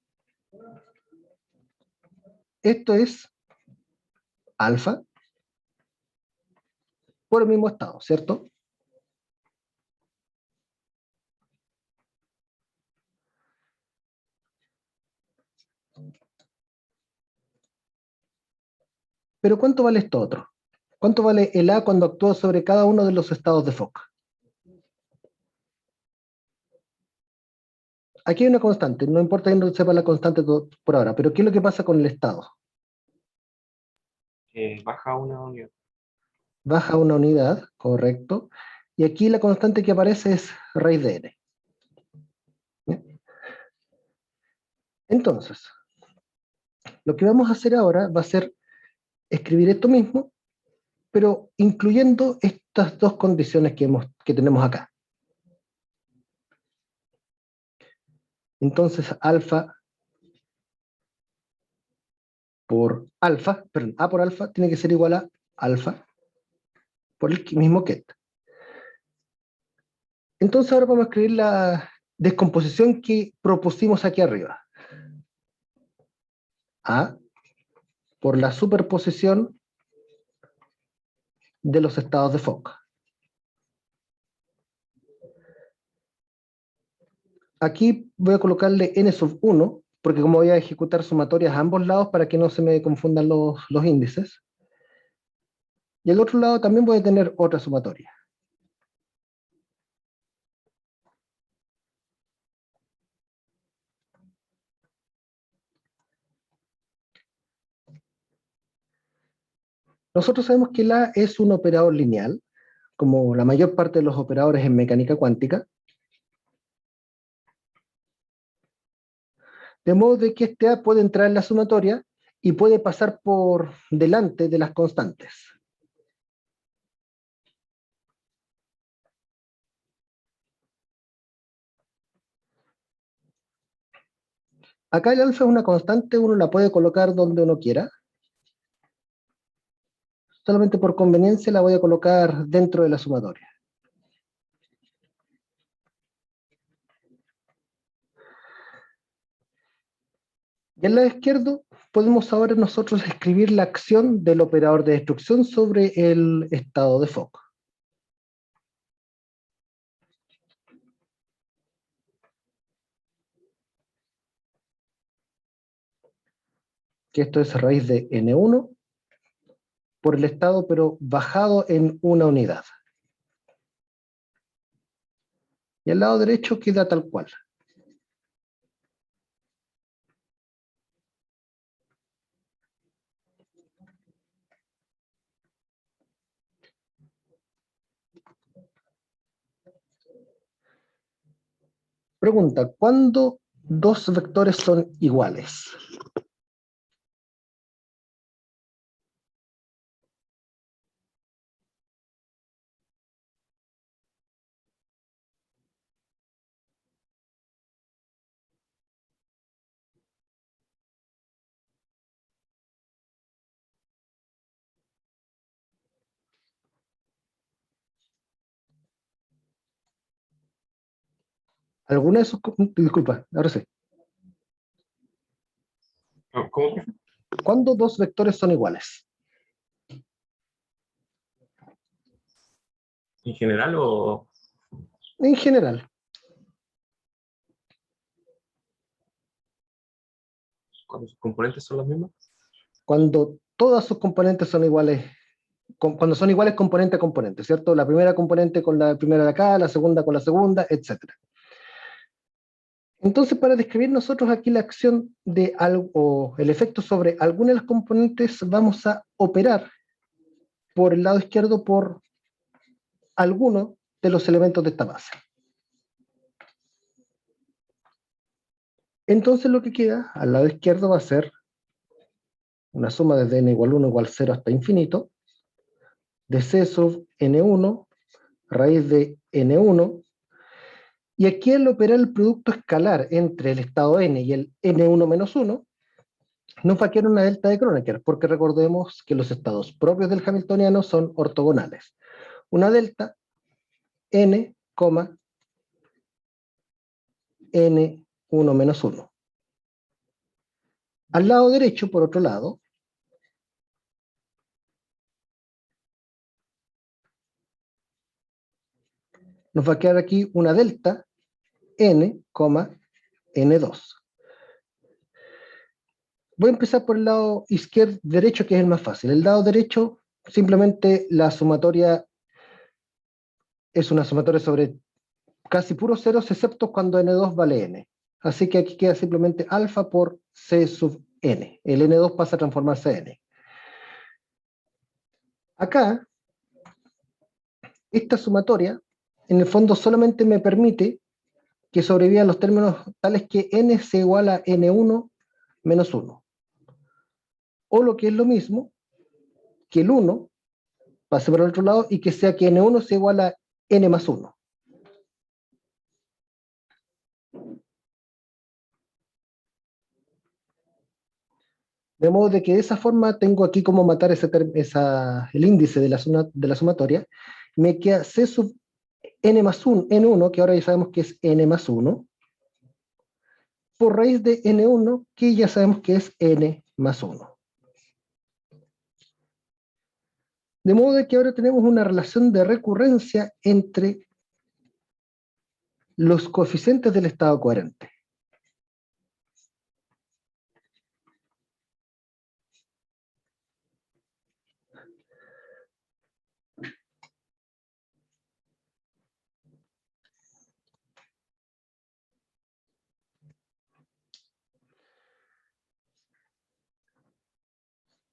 Speaker 1: esto es alfa por el mismo estado, ¿cierto? Pero ¿cuánto vale esto otro? ¿Cuánto vale el A cuando actúa sobre cada uno de los estados de Fock? Aquí hay una constante, no importa que no sepa la constante por ahora, pero ¿qué es lo que pasa con el estado?
Speaker 2: Baja una unidad.
Speaker 1: Baja una unidad, correcto, y aquí la constante que aparece es raíz de n. ¿Bien? Entonces, lo que vamos a hacer ahora va a ser escribir esto mismo, pero incluyendo estas dos condiciones que tenemos acá. Entonces, alfa por alfa, perdón, A por alfa tiene que ser igual a alfa por el mismo ket. Entonces ahora vamos a escribir la descomposición que propusimos aquí arriba. A por la superposición de los estados de Fock. Aquí voy a colocarle n sub 1, porque como voy a ejecutar sumatorias a ambos lados para que no se me confundan los índices. Y al otro lado también voy a tener otra sumatoria. Nosotros sabemos que la es un operador lineal, como la mayor parte de los operadores en mecánica cuántica, de modo de que este A puede entrar en la sumatoria y puede pasar por delante de las constantes. Acá el alfa es una constante, uno la puede colocar donde uno quiera. Solamente por conveniencia la voy a colocar dentro de la sumatoria. Y al lado izquierdo podemos ahora nosotros escribir la acción del operador de destrucción sobre el estado de Fock. Que esto es raíz de n1 por el estado, pero bajado en una unidad. Y al lado derecho queda tal cual. Pregunta, ¿cuándo dos vectores son iguales? ¿Alguna de sus... Disculpa, ahora sí.
Speaker 2: ¿Cómo?
Speaker 1: ¿Cuándo dos vectores son iguales?
Speaker 2: ¿En general o
Speaker 1: En general.
Speaker 2: cuando sus componentes son las mismas?
Speaker 1: Cuando todas sus componentes son iguales cuando son iguales componente a componente, ¿cierto? La primera componente con la primera de acá, la segunda con la segunda, etc. Entonces, para describir nosotros aquí la acción de algo, o el efecto sobre alguna de las componentes, vamos a operar por el lado izquierdo por alguno de los elementos de esta base. Entonces lo que queda al lado izquierdo va a ser una suma desde n igual 1 igual 0 hasta infinito, de c sub n1, raíz de n1, y aquí al operar el producto escalar entre el estado n y el n1 menos 1, nos va a quedar una delta de Kronecker, porque recordemos que los estados propios del hamiltoniano son ortogonales. Una delta n, n1 menos 1. Al lado derecho, por otro lado, nos va a quedar aquí una delta n, n2. Voy a empezar por el lado izquierdo, derecho, que es el más fácil. El lado derecho, simplemente la sumatoria es una sumatoria sobre casi puros ceros, excepto cuando n2 vale n. Así que aquí queda simplemente alfa por c sub n. El n2 pasa a transformarse a n. Acá, esta sumatoria, en el fondo solamente me permite que sobrevivan los términos tales que n sea igual a n1 menos 1. O lo que es lo mismo, que el 1 pase por el otro lado y que sea que n1 sea igual a n más 1. De modo de que de esa forma tengo aquí como matar el índice de la sumatoria. Me queda c sub n más 1, n1, que ahora ya sabemos que es n más 1, por raíz de n1, que ya sabemos que es n más 1. De modo de que ahora tenemos una relación de recurrencia entre los coeficientes del estado coherente.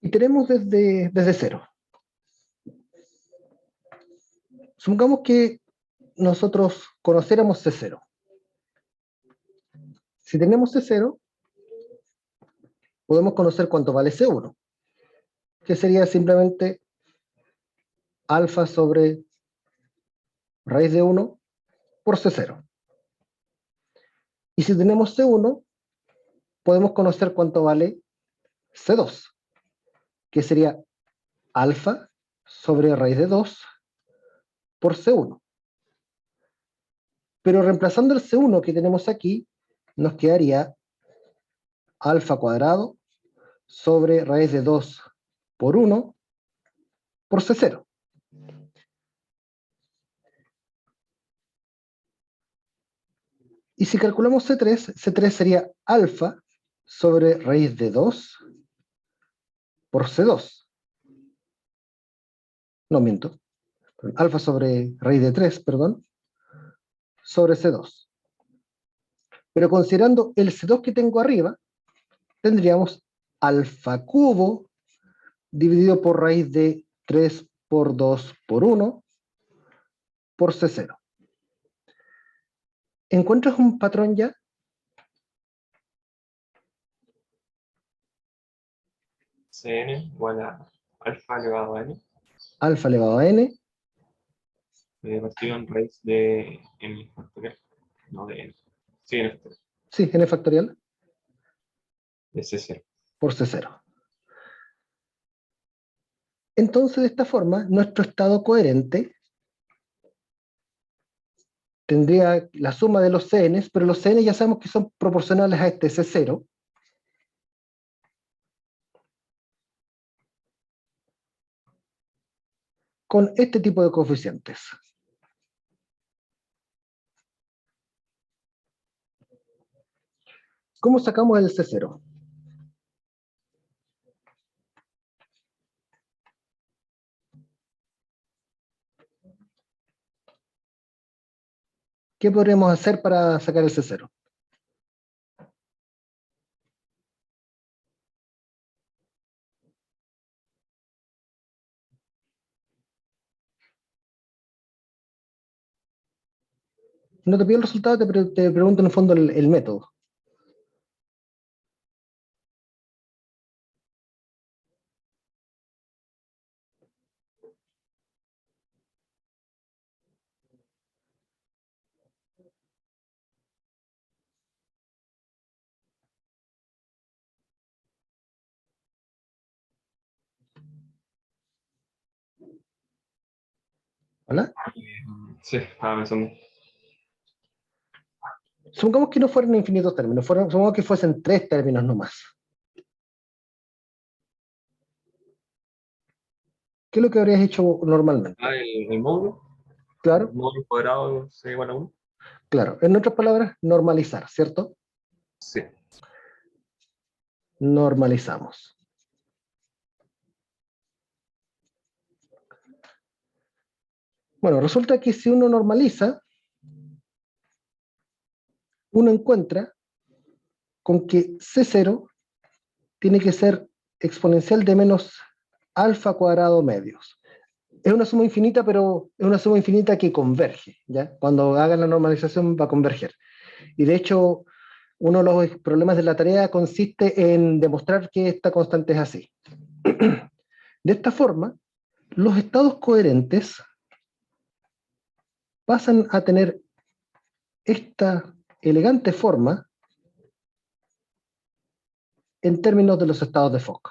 Speaker 1: Y tenemos desde cero. Supongamos que nosotros conociéramos C0. Si tenemos C0, podemos conocer cuánto vale C1, que sería simplemente alfa sobre raíz de 1 por C0. Y si tenemos C1, podemos conocer cuánto vale C2, que sería alfa sobre raíz de 2 por C1. Pero reemplazando el C1 que tenemos aquí, nos quedaría alfa cuadrado sobre raíz de 2 por 1 por C0. Y si calculamos C3, C3 sería alfa sobre raíz de 2 por C2. No, miento. Alfa sobre raíz de 3, perdón, sobre C2. Pero considerando el C2 que tengo arriba, tendríamos alfa cubo dividido por raíz de 3 por 2 por 1 por C0. ¿Encuentras un patrón ya?
Speaker 2: Cn igual a alfa elevado a n,
Speaker 1: Alfa elevado a n.
Speaker 2: partido en raíz de n factorial, no de n. Sí, n factorial,
Speaker 1: Sí, n factorial
Speaker 2: de C0.
Speaker 1: por C0. Entonces, de esta forma, nuestro estado coherente tendría la suma de los Cns, pero los Cn ya sabemos que son proporcionales a este C0. Con este tipo de coeficientes. ¿Cómo sacamos el C0? ¿Qué podríamos hacer para sacar el C0? No te pido el resultado, te pregunto en el fondo el método. ¿Hola?
Speaker 2: Sí, estaba pensando.
Speaker 1: Supongamos que no fueran infinitos términos, supongamos que fuesen 3 términos nomás. ¿Qué es lo que habrías hecho normalmente?
Speaker 2: El módulo. El
Speaker 1: Claro,
Speaker 2: módulo cuadrado es igual a 1.
Speaker 1: claro. En otras palabras, normalizar, ¿cierto?
Speaker 2: Sí.
Speaker 1: Normalizamos. Bueno, resulta que si uno normaliza, uno encuentra con que C0 tiene que ser exponencial de menos alfa cuadrado medios. Es una suma infinita, pero es una suma infinita que converge, ¿ya? Cuando hagan la normalización va a converger. Y de hecho, uno de los problemas de la tarea consiste en demostrar que esta constante es así. De esta forma, los estados coherentes pasan a tener esta elegante forma en términos de los estados de Fock.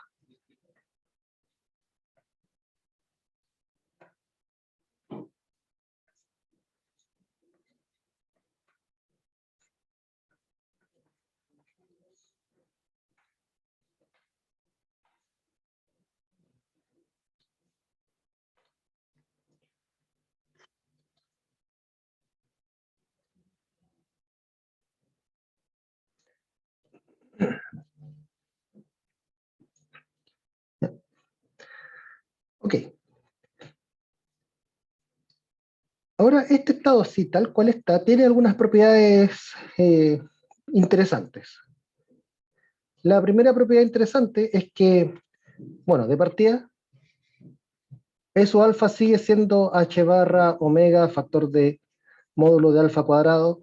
Speaker 1: Ok. Ahora, este estado así, tal cual está, tiene algunas propiedades interesantes. La primera propiedad interesante es que, bueno, de partida, eso alfa sigue siendo h barra omega factor de módulo de alfa cuadrado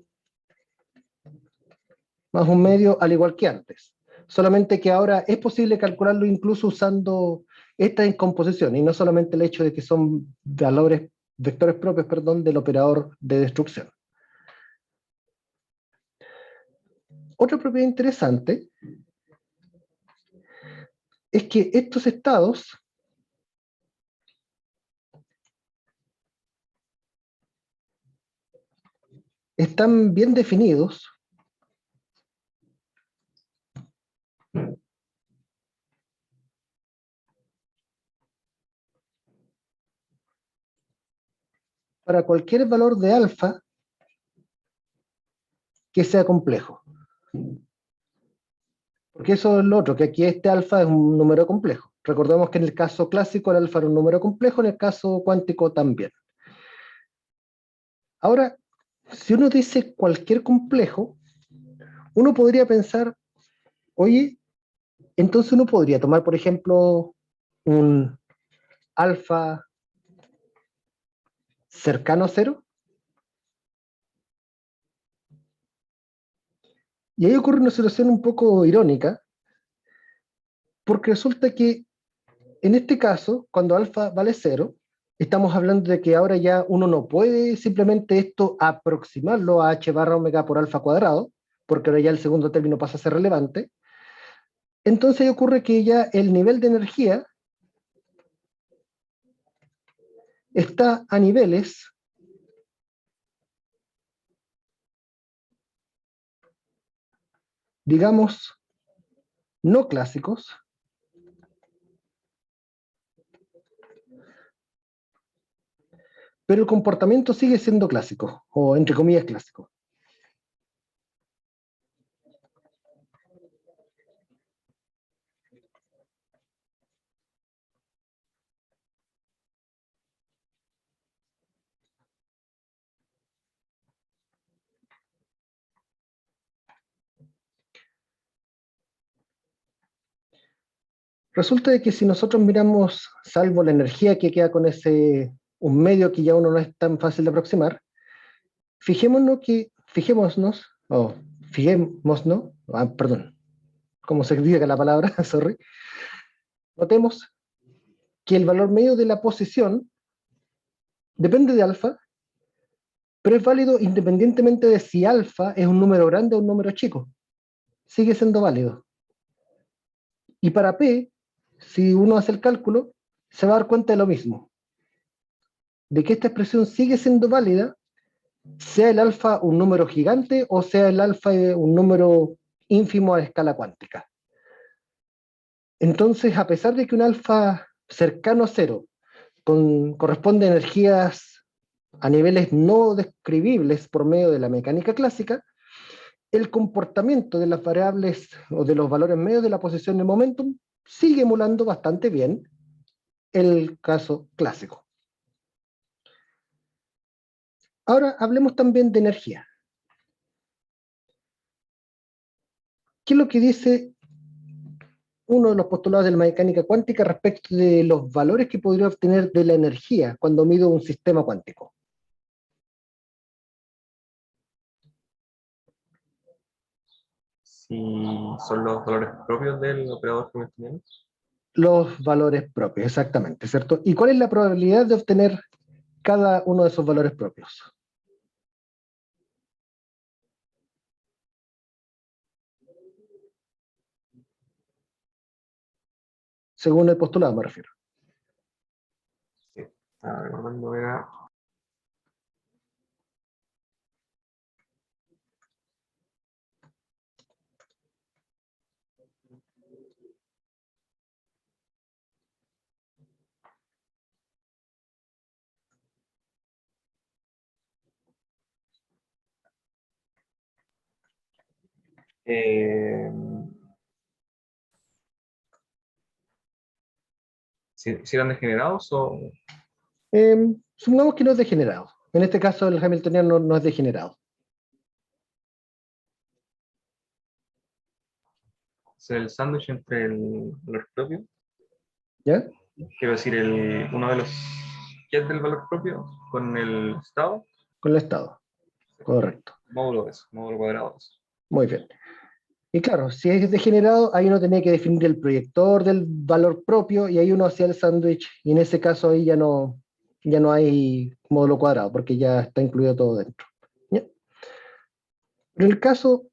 Speaker 1: más un medio, al igual que antes. Solamente que ahora es posible calcularlo incluso usando esta incomposición y no solamente el hecho de que son vectores propios, perdón, del operador de destrucción. Otra propiedad interesante es que estos estados están bien definidos para cualquier valor de alfa que sea complejo. Porque eso es lo otro, que aquí este alfa es un número complejo. Recordemos que en el caso clásico el alfa era un número complejo, en el caso cuántico también. Ahora, si uno dice cualquier complejo, uno podría pensar, oye, entonces uno podría tomar, por ejemplo, un alfa cercano a cero. Y ahí ocurre una situación un poco irónica, porque resulta que en este caso, cuando alfa vale cero, estamos hablando de que ahora ya uno no puede simplemente esto aproximarlo a h barra omega por alfa cuadrado, porque ahora ya el segundo término pasa a ser relevante. Entonces ocurre que ya el nivel de energía está a niveles, digamos, no clásicos, pero el comportamiento sigue siendo clásico, o entre comillas clásico. Resulta de que si nosotros miramos, salvo la energía que queda con un medio que ya uno no es tan fácil de aproximar, fijémonos, perdón, como se diga la palabra, sorry, notemos que el valor medio de la posición depende de alfa, pero es válido independientemente de si alfa es un número grande o un número chico. Sigue siendo válido. Y para P, si uno hace el cálculo, se va a dar cuenta de lo mismo, de que esta expresión sigue siendo válida, sea el alfa un número gigante o sea el alfa un número ínfimo a escala cuántica. Entonces, a pesar de que un alfa cercano a cero corresponde a energías a niveles no describibles por medio de la mecánica clásica, el comportamiento de las variables o de los valores medios de la posición de momentum sigue emulando bastante bien el caso clásico. Ahora hablemos también de energía. ¿Qué es lo que dice uno de los postulados de la mecánica cuántica respecto de los valores que podría obtener de la energía cuando mido un sistema cuántico?
Speaker 2: Si son los valores propios del operador hamiltoniano.
Speaker 1: Los valores propios, exactamente, ¿cierto? ¿Y cuál es la probabilidad de obtener cada uno de esos valores propios? Según el postulado me refiero.
Speaker 2: Sí. A ver, cuando era eh, si eran degenerados o
Speaker 1: Supongamos que no es degenerado. En este caso el hamiltoniano no es degenerado.
Speaker 2: ser el sándwich entre el valor propio,
Speaker 1: ¿Ya?
Speaker 2: quiero decir, uno de los jets del valor propio con el estado,
Speaker 1: Con el estado. Correcto.
Speaker 2: módulo de eso, módulo cuadrado de eso.
Speaker 1: Muy bien. Y claro, si es degenerado, ahí uno tenía que definir el proyector del valor propio y ahí uno hacía el sándwich y en ese caso ahí ya no hay módulo cuadrado porque ya está incluido todo dentro. ¿Ya? En el caso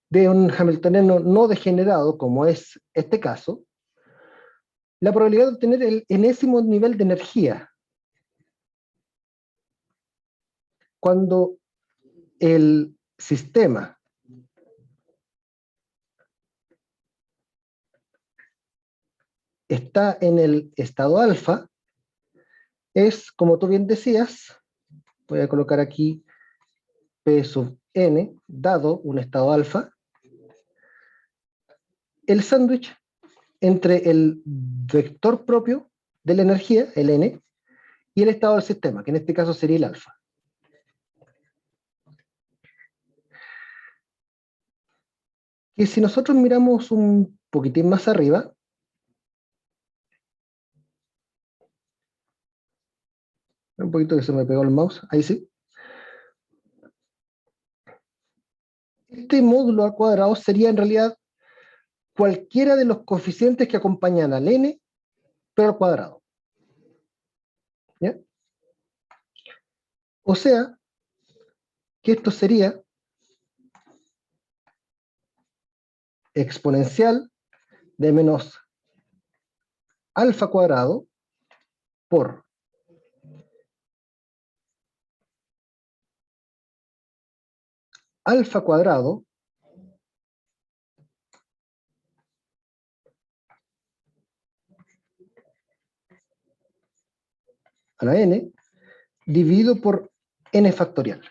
Speaker 1: de un hamiltoniano no degenerado, como es este caso, la probabilidad de obtener el enésimo nivel de energía cuando el sistema está en el estado alfa es, como tú bien decías, voy a colocar aquí P sub n, dado un estado alfa, el sándwich entre el vector propio de la energía, el n, y el estado del sistema, que en este caso sería el alfa. Y si nosotros miramos un poquitín más arriba, un poquito que se me pegó el mouse, ahí sí. Este módulo al cuadrado sería en realidad cualquiera de los coeficientes que acompañan al n, pero al cuadrado. ¿Ya? O sea, que esto sería exponencial de menos alfa cuadrado por alfa cuadrado a la n dividido por n factorial.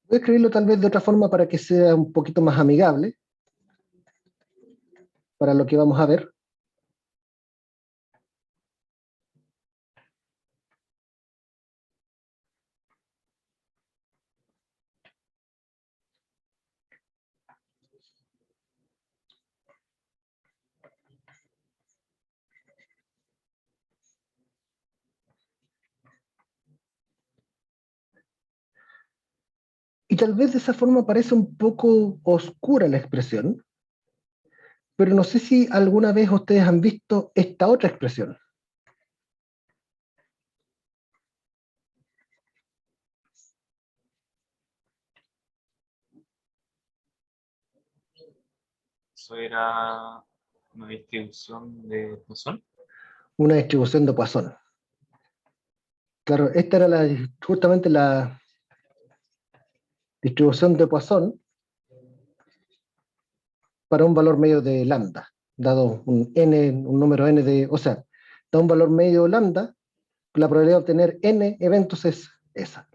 Speaker 1: Voy a escribirlo tal vez de otra forma para que sea un poquito más amigable para lo que vamos a ver. Y tal vez de esa forma parece un poco oscura la expresión, pero no sé si alguna vez ustedes han visto esta otra expresión.
Speaker 2: Eso era una distribución de Poisson.
Speaker 1: Una distribución de Poisson. Claro, esta era justamente la distribución de Poisson para un valor medio de lambda, dado un número n de, o sea, da un valor medio lambda, la probabilidad de obtener n eventos es esa.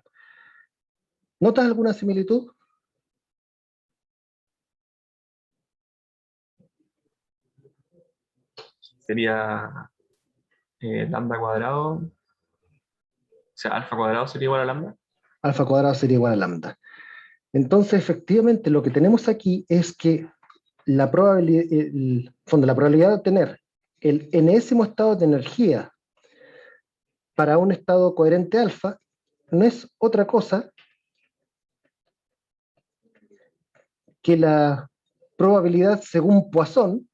Speaker 1: ¿Notas alguna similitud?
Speaker 2: Sería lambda cuadrado, o sea, alfa cuadrado sería igual a lambda.
Speaker 1: Alfa cuadrado sería igual a lambda. Entonces, efectivamente, lo que tenemos aquí es que la probabilidad de obtener el enésimo estado de energía para un estado coherente alfa no es otra cosa que la probabilidad según Poisson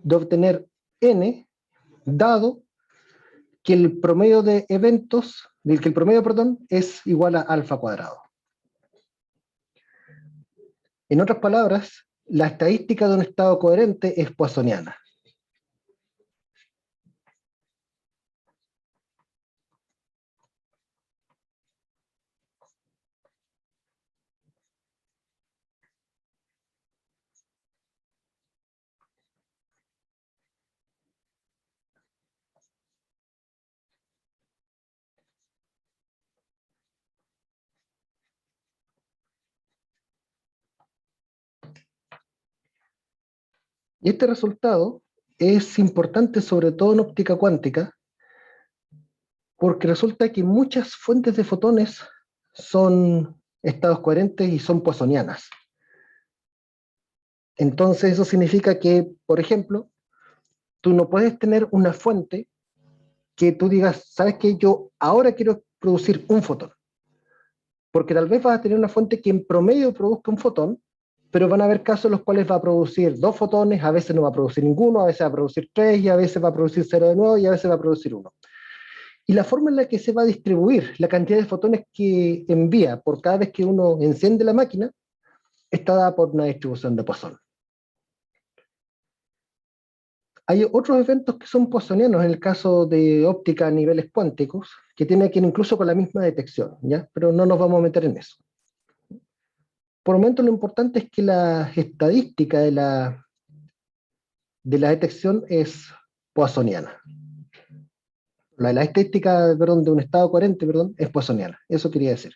Speaker 1: de obtener n dado que el promedio de eventos, que el promedio, perdón, es igual a alfa cuadrado. En otras palabras, la estadística de un estado coherente es poissoniana. Y este resultado es importante sobre todo en óptica cuántica, porque resulta que muchas fuentes de fotones son estados coherentes y son poissonianas. Entonces eso significa que, por ejemplo, tú no puedes tener una fuente que tú digas, ¿sabes qué? Yo ahora quiero producir un fotón. Porque tal vez vas a tener una fuente que en promedio produzca un fotón, pero van a haber casos en los cuales va a producir dos fotones, a veces no va a producir ninguno, a veces va a producir tres, y a veces va a producir cero de nuevo, y a veces va a producir uno. Y la forma en la que se va a distribuir la cantidad de fotones que envía por cada vez que uno enciende la máquina está dada por una distribución de Poisson. Hay otros eventos que son poissonianos en el caso de óptica a niveles cuánticos, que tienen que ver incluso con la misma detección, ¿ya? Pero no nos vamos a meter en eso. Por el momento lo importante es que la estadística de la detección es poissoniana. La estadística, perdón, de un estado coherente, perdón, es poissoniana. Eso quería decir.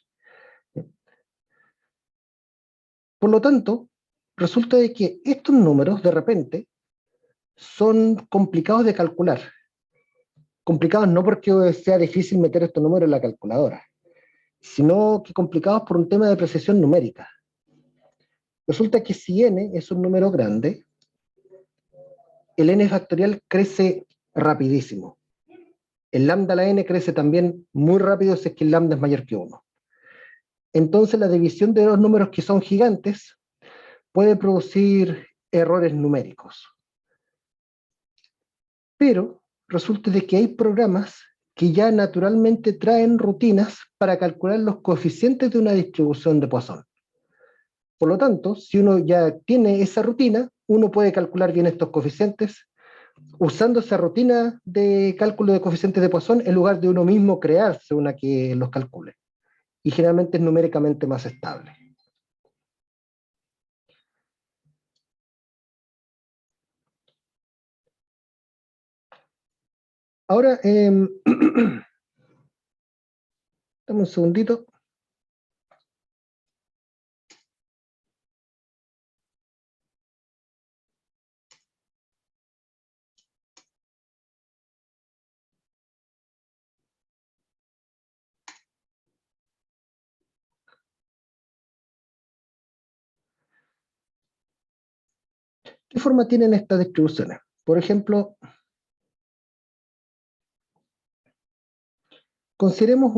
Speaker 1: Por lo tanto, resulta de que estos números, de repente, son complicados de calcular. Complicados no porque sea difícil meter estos números en la calculadora, sino que complicados por un tema de precisión numérica. Resulta que si n es un número grande, el n factorial crece rapidísimo. El lambda a la n crece también muy rápido si es que el lambda es mayor que 1. Entonces la división de dos números que son gigantes puede producir errores numéricos. Pero resulta de que hay programas que ya naturalmente traen rutinas para calcular los coeficientes de una distribución de Poisson. Por lo tanto, si uno ya tiene esa rutina, uno puede calcular bien estos coeficientes usando esa rutina de cálculo de coeficientes de Poisson en lugar de uno mismo crearse una que los calcule. Y generalmente es numéricamente más estable. Ahora, dame un segundito. ¿Qué forma tienen estas distribuciones? Por ejemplo, consideremos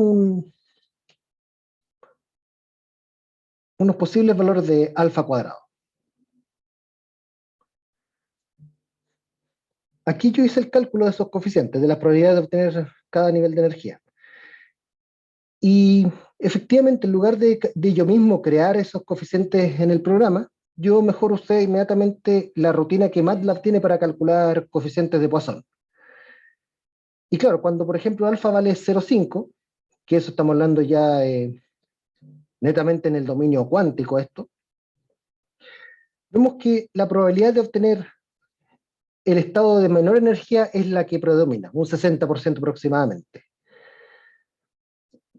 Speaker 1: unos posibles valores de alfa cuadrado. Aquí yo hice el cálculo de esos coeficientes, de las probabilidades de obtener cada nivel de energía. Y efectivamente, en lugar de yo mismo crear esos coeficientes en el programa, yo mejor usé inmediatamente la rutina que MATLAB tiene para calcular coeficientes de Poisson. Y claro, cuando por ejemplo alfa vale 0,5, que eso estamos hablando ya netamente en el dominio cuántico esto, vemos que la probabilidad de obtener el estado de menor energía es la que predomina, un 60% aproximadamente.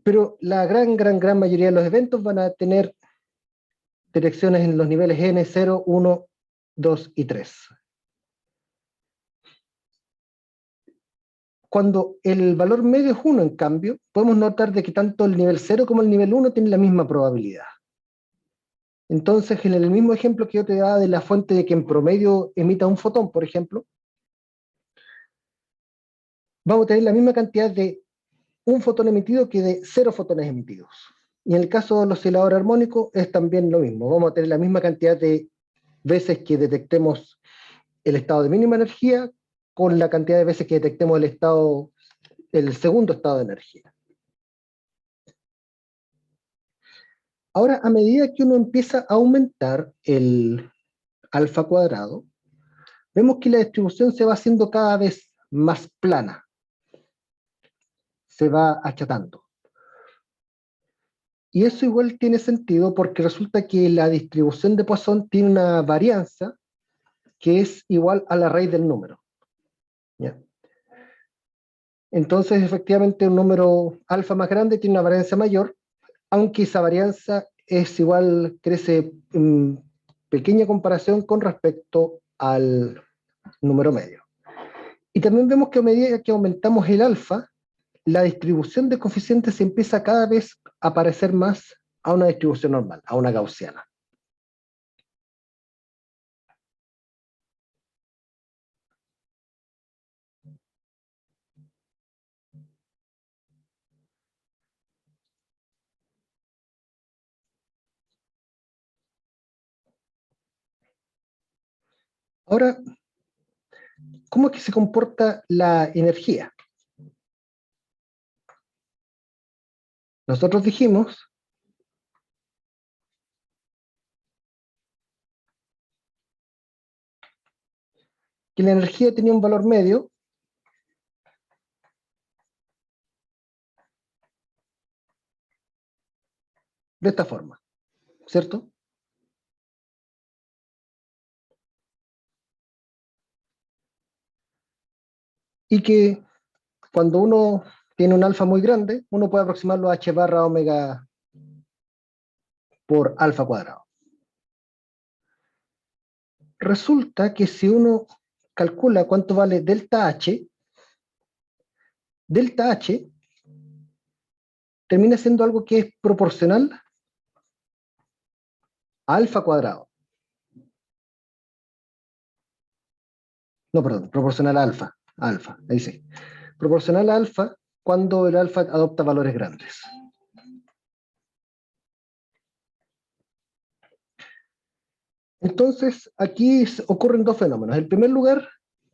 Speaker 1: Pero la gran mayoría de los eventos van a tener direcciones en los niveles n, 0, 1, 2 y 3. Cuando el valor medio es 1, en cambio, podemos notar de que tanto el nivel 0 como el nivel 1 tienen la misma probabilidad. Entonces, en el mismo ejemplo que yo te daba de la fuente de que en promedio emita un fotón, por ejemplo, vamos a tener la misma cantidad de un fotón emitido que de 0 fotones emitidos. Y en el caso del oscilador armónico es también lo mismo. Vamos a tener la misma cantidad de veces que detectemos el estado de mínima energía con la cantidad de veces que detectemos el segundo estado de energía. Ahora, a medida que uno empieza a aumentar el alfa cuadrado, vemos que la distribución se va haciendo cada vez más plana, se va achatando. Y eso igual tiene sentido porque resulta que la distribución de Poisson tiene una varianza que es igual a la raíz del número. ¿Ya? Entonces, efectivamente, un número alfa más grande tiene una varianza mayor, aunque esa varianza es igual, crece en pequeña comparación con respecto al número medio. Y también vemos que a medida que aumentamos el alfa, la distribución de coeficientes se empieza cada vez a parecer más a una distribución normal, a una gaussiana. Ahora, ¿cómo es que se comporta la energía? Nosotros dijimos que la energía tenía un valor medio de esta forma, ¿cierto? Y que cuando uno tiene un alfa muy grande, uno puede aproximarlo a h barra omega por alfa cuadrado. Resulta que si uno calcula cuánto vale delta H termina siendo algo que es proporcional a alfa cuadrado. No, perdón, proporcional a alfa, ahí sí. Proporcional a alfa cuando el alfa adopta valores grandes. Entonces, aquí ocurren dos fenómenos. En primer lugar,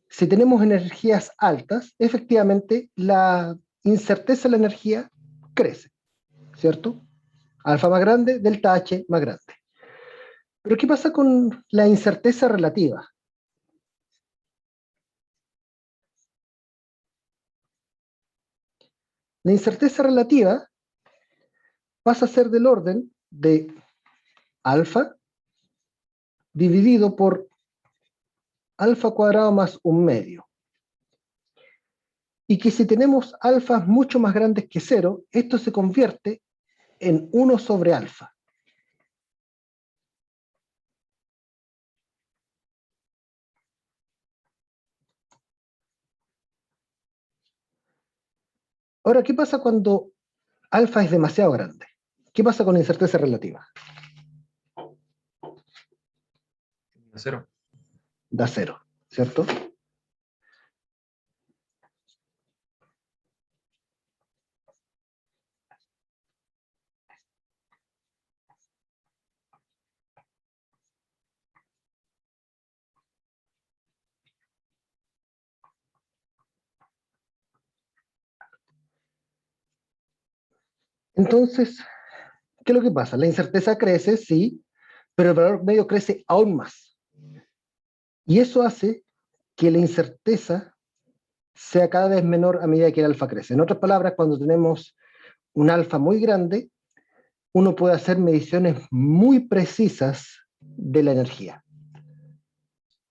Speaker 1: si tenemos energías altas, efectivamente la incerteza de la energía crece, ¿cierto? Alfa más grande, delta H más grande. Pero ¿qué pasa con la incerteza relativa? La incerteza relativa pasa a ser del orden de alfa dividido por alfa cuadrado más un medio. Y que si tenemos alfas mucho más grandes que cero, esto se convierte en 1 sobre alfa. Ahora, ¿qué pasa cuando alfa es demasiado grande? ¿Qué pasa con incerteza relativa?
Speaker 2: Cero.
Speaker 1: Da cero, ¿cierto? Entonces, ¿qué es lo que pasa? La incerteza crece, sí, pero el valor medio crece aún más. Y eso hace que la incerteza sea cada vez menor a medida que el alfa crece. En otras palabras, cuando tenemos un alfa muy grande, uno puede hacer mediciones muy precisas de la energía.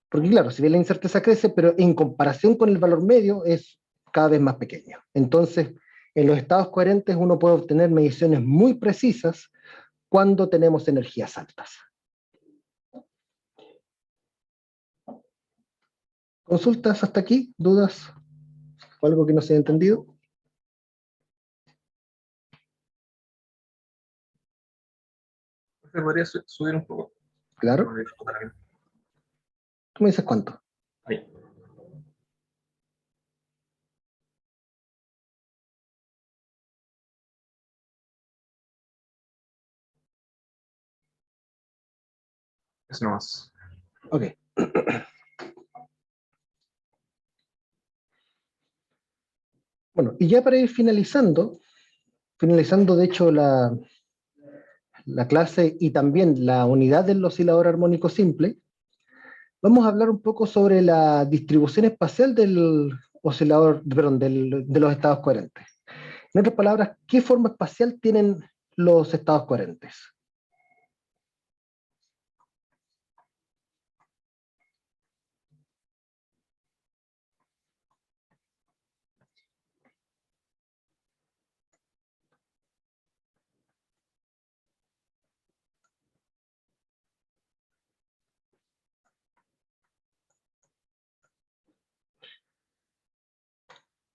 Speaker 1: Porque claro, si bien la incerteza crece, pero en comparación con el valor medio es cada vez más pequeño. Entonces, en los estados coherentes uno puede obtener mediciones muy precisas cuando tenemos energías altas. ¿Consultas hasta aquí? ¿Dudas? ¿O algo que no se haya entendido?
Speaker 2: Se podría subir un poco.
Speaker 1: Claro. ¿Tú me dices cuánto?
Speaker 2: Ahí. Eso nomás.
Speaker 1: Ok. Bueno, y ya para ir finalizando de hecho la clase y también la unidad del oscilador armónico simple, vamos a hablar un poco sobre la distribución espacial del oscilador, perdón, de los estados coherentes. En otras palabras, ¿qué forma espacial tienen los estados coherentes?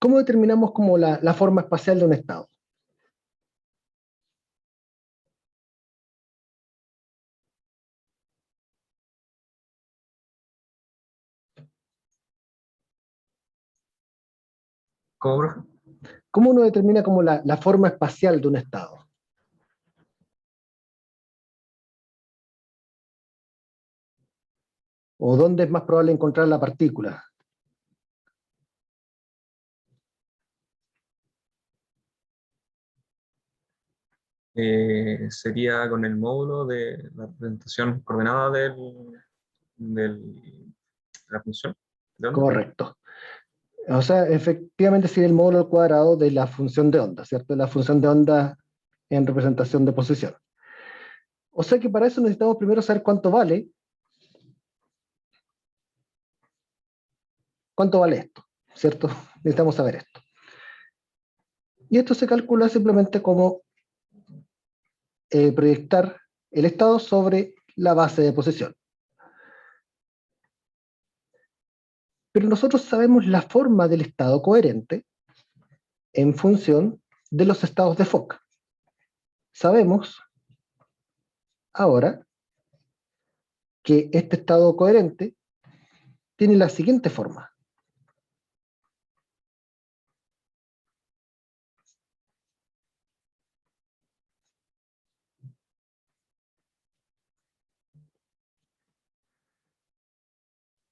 Speaker 1: ¿Cómo determinamos como la forma espacial de un estado?
Speaker 2: ¿Cómo, profe?
Speaker 1: ¿Cómo uno determina como la forma espacial de un estado? ¿O dónde es más probable encontrar la partícula?
Speaker 2: Sería con el módulo de la representación coordenada de la función de onda.
Speaker 1: Correcto. O sea, efectivamente sería el módulo al cuadrado de la función de onda, ¿cierto? La función de onda en representación de posición. O sea que para eso necesitamos primero saber cuánto vale esto, ¿cierto? Necesitamos saber esto. Y esto se calcula simplemente como proyectar el estado sobre la base de posición. Pero nosotros sabemos la forma del estado coherente en función de los estados de Fock. Sabemos ahora que este estado coherente tiene la siguiente forma.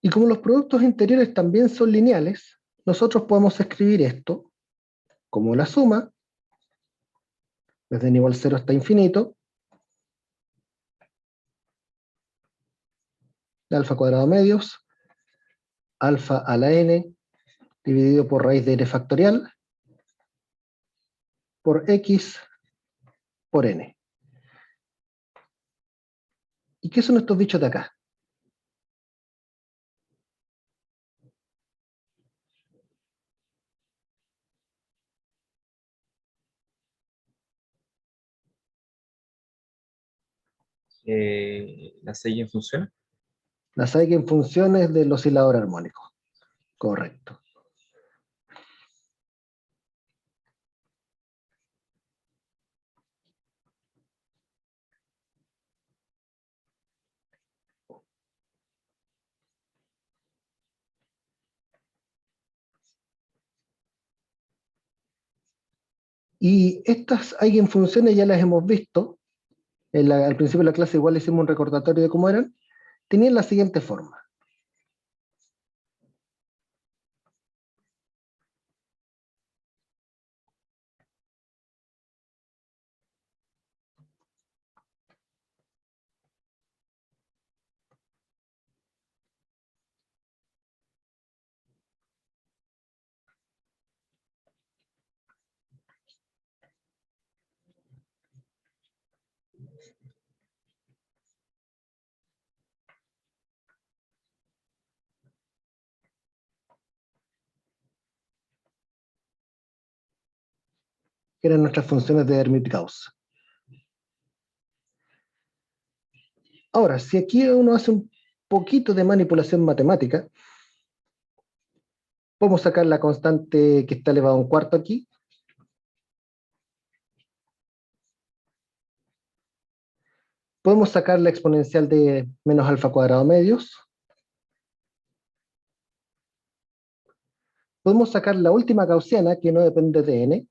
Speaker 1: Y como los productos interiores también son lineales, nosotros podemos escribir esto como la suma, desde n igual 0 hasta infinito, de alfa cuadrado medios, alfa a la n, dividido por raíz de n factorial, por x por n. ¿Y qué son estos bichos de acá?
Speaker 2: Las eigenfunciones.
Speaker 1: Las eigenfunciones del oscilador armónico. Correcto. Y estas eigenfunciones ya las hemos visto. Al principio de la clase igual hicimos un recordatorio de cómo eran. Tenían la siguiente forma. que eran nuestras funciones de Hermite-Gauss. Ahora, si aquí uno hace un poquito de manipulación matemática, podemos sacar la constante que está elevado a un cuarto aquí. Podemos sacar la exponencial de menos alfa cuadrado medios. Podemos sacar la última gaussiana, que no depende de n.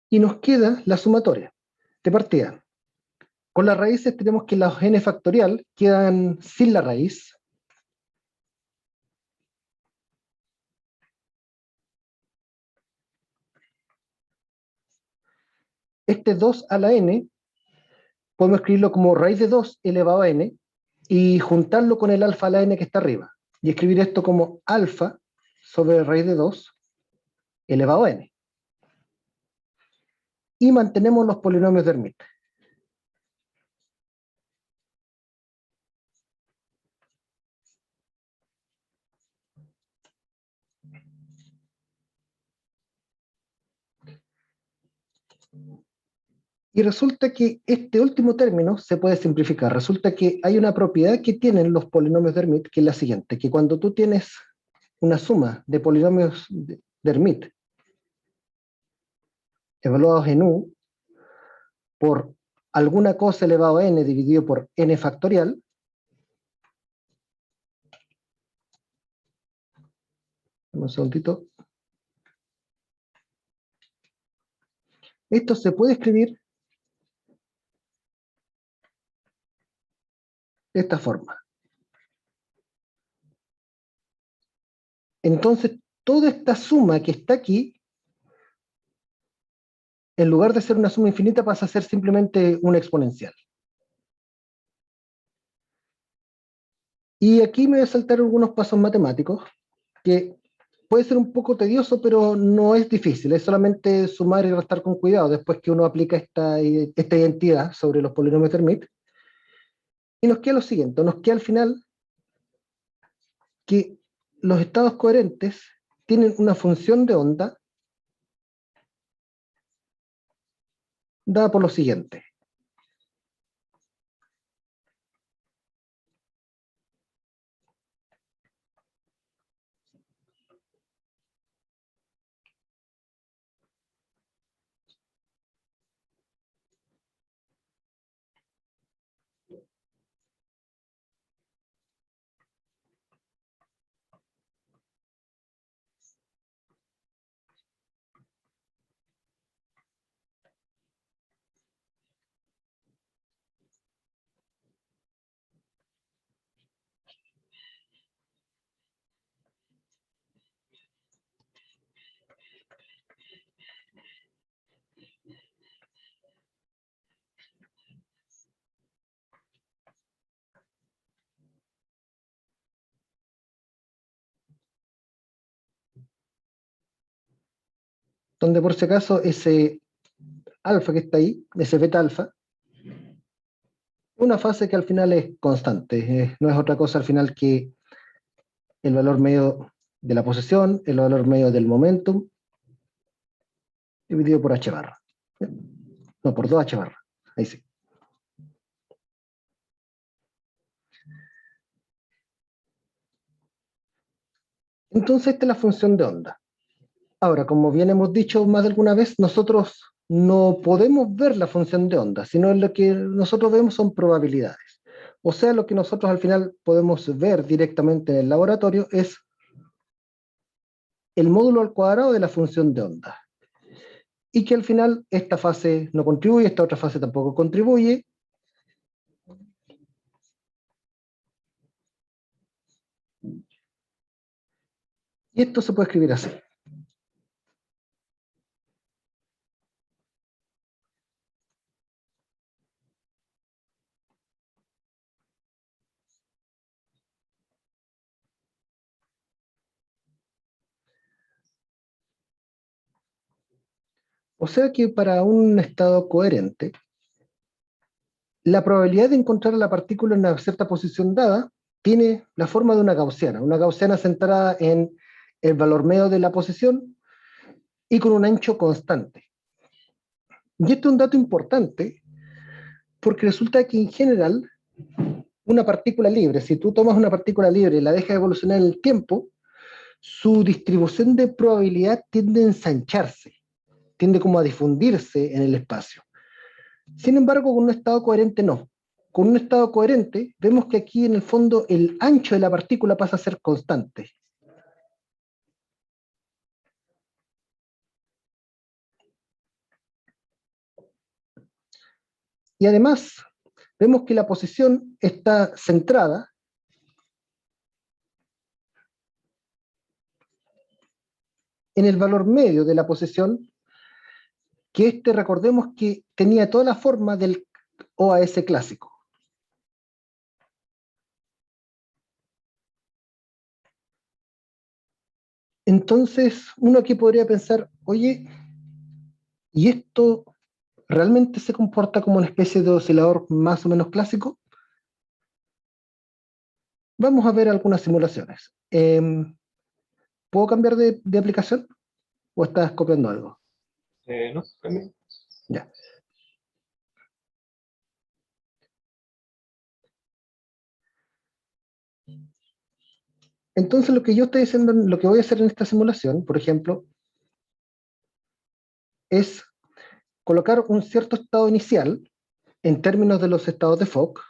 Speaker 1: Y nos queda la sumatoria de partida. Con las raíces tenemos que los n factorial quedan sin la raíz. Este 2 a la n, podemos escribirlo como raíz de 2 elevado a n, y juntarlo con el alfa a la n que está arriba. Y escribir esto como alfa sobre raíz de 2 elevado a n. Y mantenemos los polinomios de Hermite. Y resulta que este último término se puede simplificar. Resulta que hay una propiedad que tienen los polinomios de Hermite, que es la siguiente, que cuando tú tienes una suma de polinomios de Hermite evaluados en U por alguna cosa elevado a n dividido por n factorial, un segundito, esto se puede escribir de esta forma. Entonces, toda esta suma que está aquí, en lugar de ser una suma infinita, pasa a ser simplemente una exponencial. Y aquí me voy a saltar algunos pasos matemáticos, que puede ser un poco tedioso, pero no es difícil, es solamente sumar y restar con cuidado, después que uno aplica esta identidad sobre los polinomios de Hermite. Y nos queda lo siguiente, nos queda al final que los estados coherentes tienen una función de onda dada por lo siguiente. Donde por si acaso ese alfa que está ahí, ese beta alfa, una fase que al final es constante, no es otra cosa al final que el valor medio de la posición, el valor medio del momentum, dividido por h barra. No, por 2h barra, ahí sí. Entonces esta es la función de onda. Ahora, como bien hemos dicho más de alguna vez, nosotros no podemos ver la función de onda, sino lo que nosotros vemos son probabilidades. O sea, lo que nosotros al final podemos ver directamente en el laboratorio es el módulo al cuadrado de la función de onda. Y que al final esta fase no contribuye, esta otra fase tampoco contribuye. Y esto se puede escribir así. O sea que para un estado coherente, la probabilidad de encontrar a la partícula en una cierta posición dada tiene la forma de una gaussiana centrada en el valor medio de la posición y con un ancho constante. Y esto es un dato importante porque resulta que en general una partícula libre, si tú tomas una partícula libre y la dejas evolucionar en el tiempo, su distribución de probabilidad tiende a ensancharse, tiende como a difundirse en el espacio. Sin embargo, con un estado coherente no. Con un estado coherente, vemos que aquí en el fondo el ancho de la partícula pasa a ser constante. Y además, vemos que la posición está centrada en el valor medio de la posición, que recordemos que tenía toda la forma del OAS clásico. Entonces, uno aquí podría pensar, oye, ¿y esto realmente se comporta como una especie de oscilador más o menos clásico? Vamos a ver algunas simulaciones. ¿Puedo cambiar de aplicación? ¿O estás copiando algo?
Speaker 2: No, también.
Speaker 1: Ya. Entonces lo que yo estoy haciendo, lo que voy a hacer en esta simulación, por ejemplo, es colocar un cierto estado inicial en términos de los estados de Fock,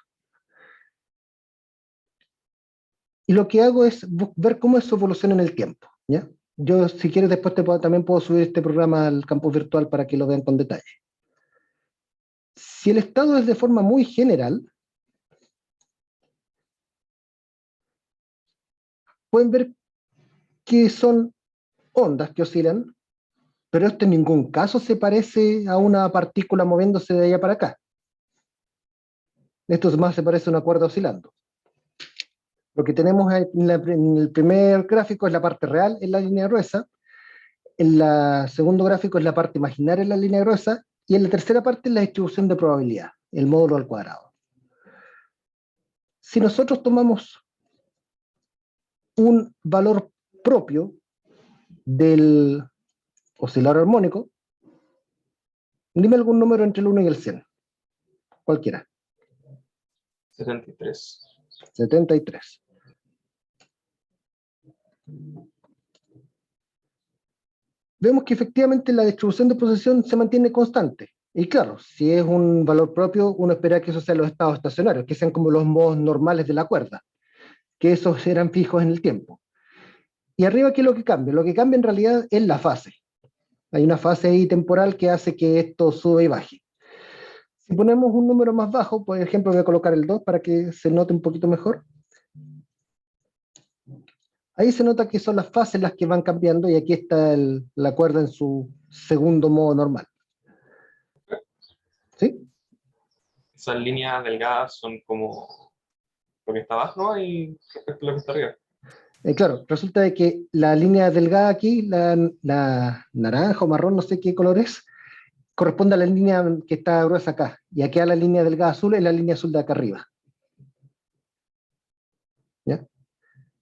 Speaker 1: y lo que hago es ver cómo eso evoluciona en el tiempo, ¿ya? Yo, si quieres, después también puedo subir este programa al campus virtual para que lo vean con detalle. Si el estado es de forma muy general, pueden ver que son ondas que oscilan, pero esto en ningún caso se parece a una partícula moviéndose de allá para acá. Esto más se parece a una cuerda oscilando. Lo que tenemos en el primer gráfico es la parte real en la línea gruesa, en el segundo gráfico es la parte imaginaria en la línea gruesa, y en la tercera parte es la distribución de probabilidad, el módulo al cuadrado. Si nosotros tomamos un valor propio del oscilador armónico, dime algún número entre el 1 y el 100, cualquiera.
Speaker 2: 73.
Speaker 1: 73. Vemos que efectivamente la distribución de posición se mantiene constante. Y claro, si es un valor propio, uno espera que esos sean los estados estacionarios, que sean como los modos normales de la cuerda, que esos eran fijos en el tiempo. Y arriba, ¿qué es lo que cambia? Lo que cambia en realidad es la fase. Hay una fase ahí temporal que hace que esto sube y baje. Si ponemos un número más bajo, por ejemplo, voy a colocar el 2 para que se note un poquito mejor. Ahí se nota que son las fases las que van cambiando y aquí está la cuerda en su segundo modo normal. ¿Sí?
Speaker 2: Esas líneas delgadas son como lo que está abajo y respecto a lo que está arriba.
Speaker 1: Claro, resulta de que la línea delgada aquí, la naranja o marrón, no sé qué color es, corresponde a la línea que está gruesa acá. Y aquí a la línea delgada azul es la línea azul de acá arriba. ¿Ya?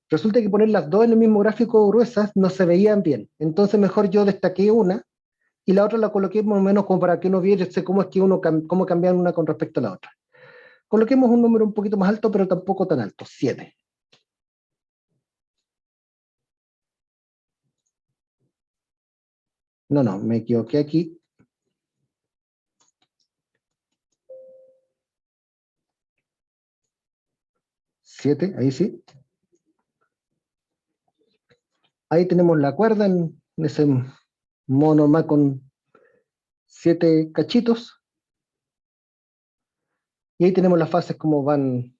Speaker 1: Resulta que poner las dos en el mismo gráfico gruesas no se veían bien. Entonces mejor yo destaqué una y la otra la coloqué más o menos como para que uno viese cómo es que cómo cambian una con respecto a la otra. Coloquemos un número un poquito más alto, pero tampoco tan alto, 7. No, me equivoqué aquí. 7, ahí sí. Ahí tenemos la cuerda en ese mono más con 7 cachitos. Y ahí tenemos las fases como van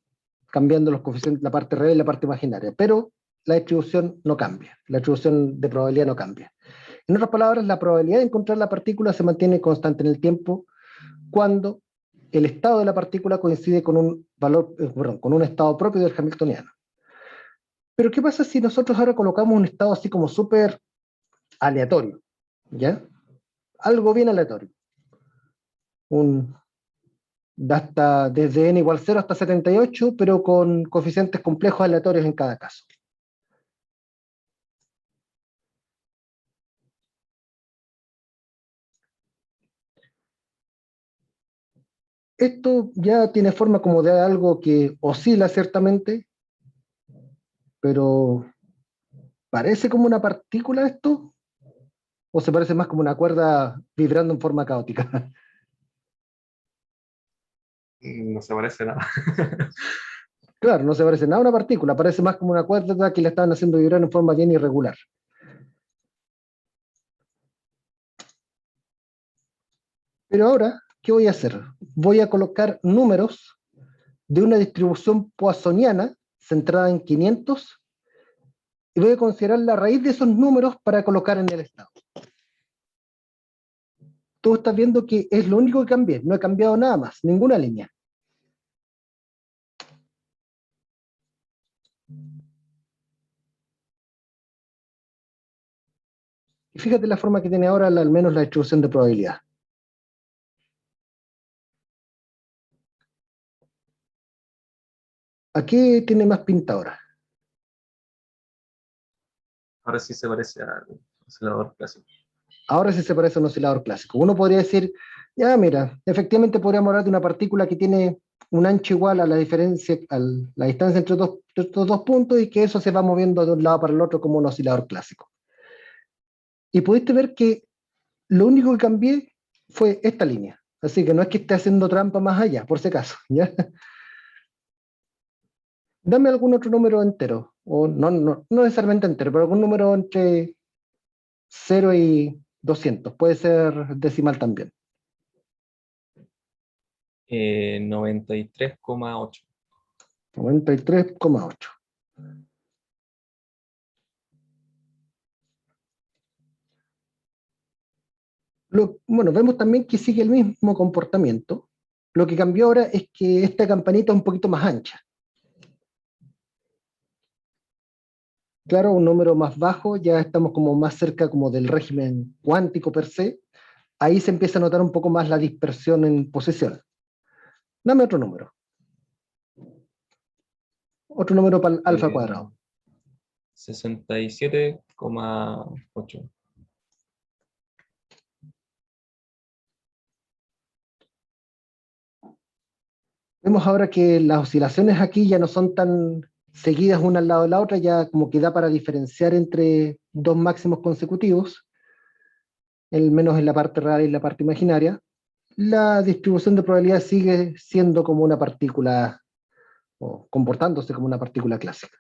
Speaker 1: cambiando los coeficientes, la parte real y la parte imaginaria. Pero la distribución no cambia. La distribución de probabilidad no cambia. En otras palabras, la probabilidad de encontrar la partícula se mantiene constante en el tiempo cuando el estado de la partícula coincide con un valor, con un estado propio del hamiltoniano. Pero ¿qué pasa si nosotros ahora colocamos un estado así como súper aleatorio? ¿Ya? Algo bien aleatorio. Un desde n igual 0 hasta 78, pero con coeficientes complejos aleatorios en cada caso. Esto ya tiene forma como de algo que oscila ciertamente, pero ¿parece como una partícula esto? ¿O se parece más como una cuerda vibrando en forma caótica?
Speaker 2: No se parece nada.
Speaker 1: Claro, no se parece nada a una partícula, parece más como una cuerda que la estaban haciendo vibrar en forma bien irregular. Pero ahora, ¿qué voy a hacer? Voy a colocar números de una distribución poissoniana centrada en 500 y voy a considerar la raíz de esos números para colocar en el estado. Tú estás viendo que es lo único que cambié, no he cambiado nada más, ninguna línea. Y fíjate la forma que tiene ahora al menos la distribución de probabilidad. ¿A qué tiene más pinta ahora?
Speaker 2: Ahora sí se parece al oscilador clásico.
Speaker 1: Ahora sí se parece a un oscilador clásico. Uno podría decir, ya mira, efectivamente podríamos hablar de una partícula que tiene un ancho igual a la diferencia, a la distancia entre estos dos puntos y que eso se va moviendo de un lado para el otro como un oscilador clásico. Y pudiste ver que lo único que cambié fue esta línea. Así que no es que esté haciendo trampa más allá, por si acaso. ¿Ya? Dame algún otro número entero, o no necesariamente entero, pero algún número entre 0 y 200. Puede ser decimal también.
Speaker 2: 93,8.
Speaker 1: 93,8. Bueno, vemos también que sigue el mismo comportamiento. Lo que cambió ahora es que esta campanita es un poquito más ancha. Claro, un número más bajo, ya estamos como más cerca como del régimen cuántico per se. Ahí se empieza a notar un poco más la dispersión en posición. Dame otro número. Otro número para el alfa cuadrado.
Speaker 2: 67,8.
Speaker 1: Vemos ahora que las oscilaciones aquí ya no son tan seguidas una al lado de la otra, ya como que da para diferenciar entre dos máximos consecutivos, el menos en la parte real y en la parte imaginaria. La distribución de probabilidad sigue siendo como una partícula, o comportándose como una partícula clásica.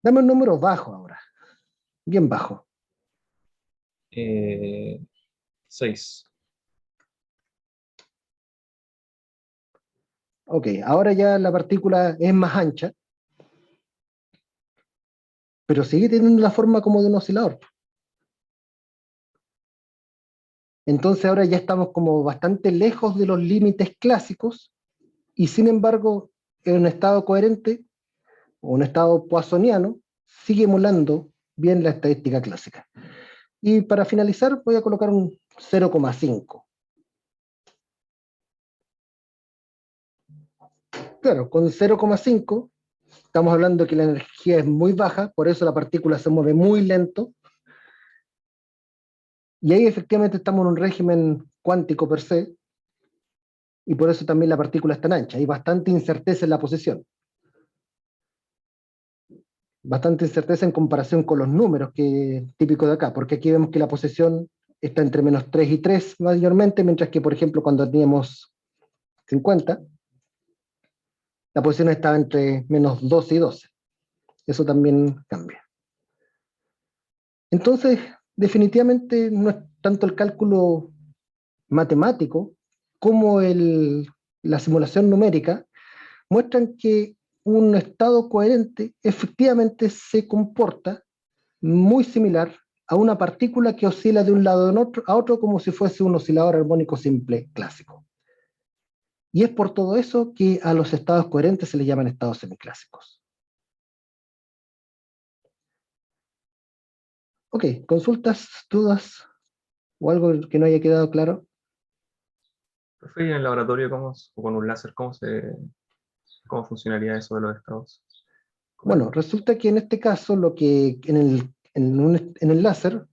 Speaker 1: Dame un número bajo ahora, bien bajo.
Speaker 2: 6.
Speaker 1: Ok, ahora ya la partícula es más ancha, pero sigue teniendo la forma como de un oscilador. Entonces ahora ya estamos como bastante lejos de los límites clásicos y sin embargo en un estado coherente o un estado poissoniano sigue emulando bien la estadística clásica. Y para finalizar voy a colocar un 0,5. Claro, con 0,5 estamos hablando que la energía es muy baja, por eso la partícula se mueve muy lento, y ahí efectivamente estamos en un régimen cuántico per se, y por eso también la partícula es tan ancha. Hay bastante incerteza en la posición, bastante incerteza en comparación con los números que típico de acá, porque aquí vemos que la posición está entre menos 3 y 3 mayormente, mientras que, por ejemplo, cuando teníamos 50, la posición estaba entre menos 12 y 12. Eso también cambia. Entonces, definitivamente no es tanto el cálculo matemático como la simulación numérica muestran que un estado coherente efectivamente se comporta muy similar a una partícula que oscila de un lado a otro como si fuese un oscilador armónico simple clásico. Y es por todo eso que a los estados coherentes se les llaman estados semiclásicos. Ok, consultas, dudas o algo que no haya quedado claro.
Speaker 2: Profe, ¿y en el laboratorio o con un láser, cómo funcionaría eso de los estados?
Speaker 1: Bueno, resulta que en este caso, lo que en el láser,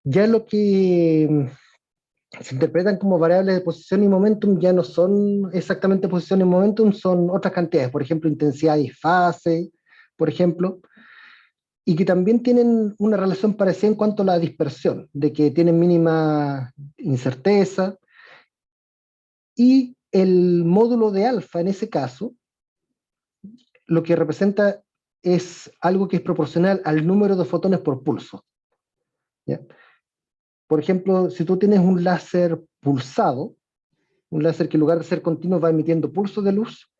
Speaker 1: ya lo que se interpretan como variables de posición y momentum ya no son exactamente posición y momentum, son otras cantidades, por ejemplo, intensidad y fase, por ejemplo, y que también tienen una relación parecida en cuanto a la dispersión, de que tienen mínima incerteza, y el módulo de alfa en ese caso, lo que representa es algo que es proporcional al número de fotones por pulso. ¿Ya? Por ejemplo, si tú tienes un láser pulsado, un láser que en lugar de ser continuo va emitiendo pulsos de luz,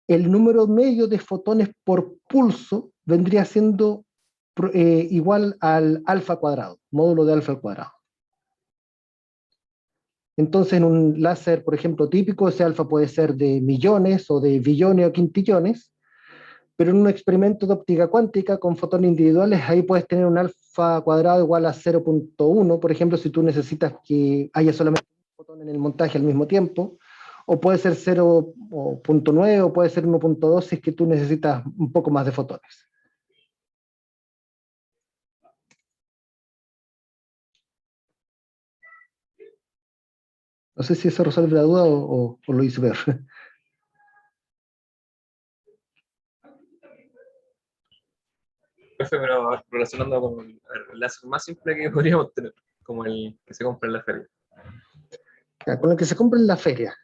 Speaker 1: el número medio de fotones por pulso vendría siendo igual al alfa cuadrado, módulo de alfa al cuadrado. Entonces, en un láser, por ejemplo, típico, ese alfa puede ser de millones o de billones o quintillones, pero en un experimento de óptica cuántica con fotones individuales, ahí puedes tener un alfa cuadrado igual a 0.1, por ejemplo, si tú necesitas que haya solamente un fotón en el montaje al mismo tiempo, o puede ser 0.9 o puede ser 1.2 si es que tú necesitas un poco más de fotones. No sé si eso resuelve la duda o lo hice ver.
Speaker 2: Profe, pero relacionando con el láser más simple que podríamos tener, como el que se compra en la feria.
Speaker 1: Con lo que se compra en la feria.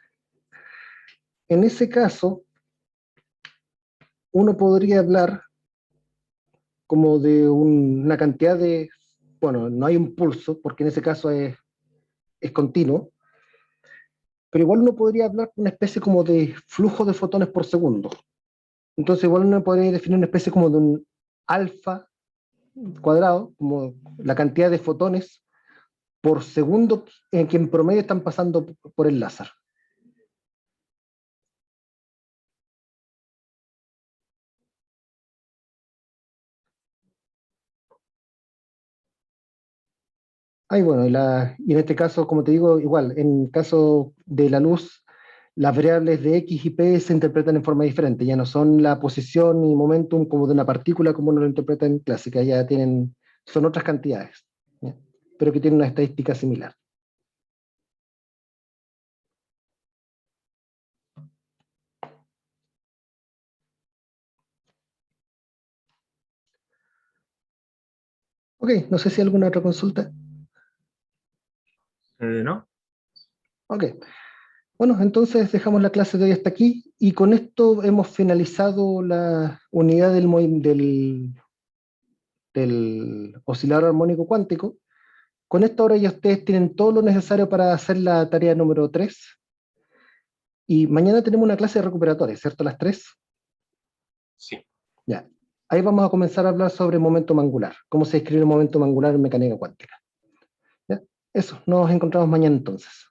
Speaker 1: En ese caso, uno podría hablar como de una cantidad de, bueno, no hay un pulso, porque en ese caso es continuo, pero igual uno podría hablar de una especie como de flujo de fotones por segundo. Entonces igual uno podría definir una especie como de un alfa cuadrado, como la cantidad de fotones por segundo en que en promedio están pasando por el láser. Ah, y bueno, y en este caso, como te digo, igual, en el caso de la luz, las variables de X y P se interpretan en forma diferente, ya no son la posición y momentum como de una partícula como uno lo interpreta en clásica, ya son otras cantidades, ¿ya? Pero que tienen una estadística similar. Ok, no sé si hay alguna otra consulta.
Speaker 2: ¿No?
Speaker 1: Ok, bueno, entonces dejamos la clase de hoy hasta aquí y con esto hemos finalizado la unidad del oscilador armónico cuántico. Con esto ahora ya ustedes tienen todo lo necesario para hacer la tarea número 3. Y mañana tenemos una clase de recuperatoria, ¿cierto? A las 3.
Speaker 2: Sí.
Speaker 1: Ya. Ahí vamos a comenzar a hablar sobre momento angular, cómo se escribe el momento angular en mecánica cuántica. ¿Ya? Eso, nos encontramos mañana entonces.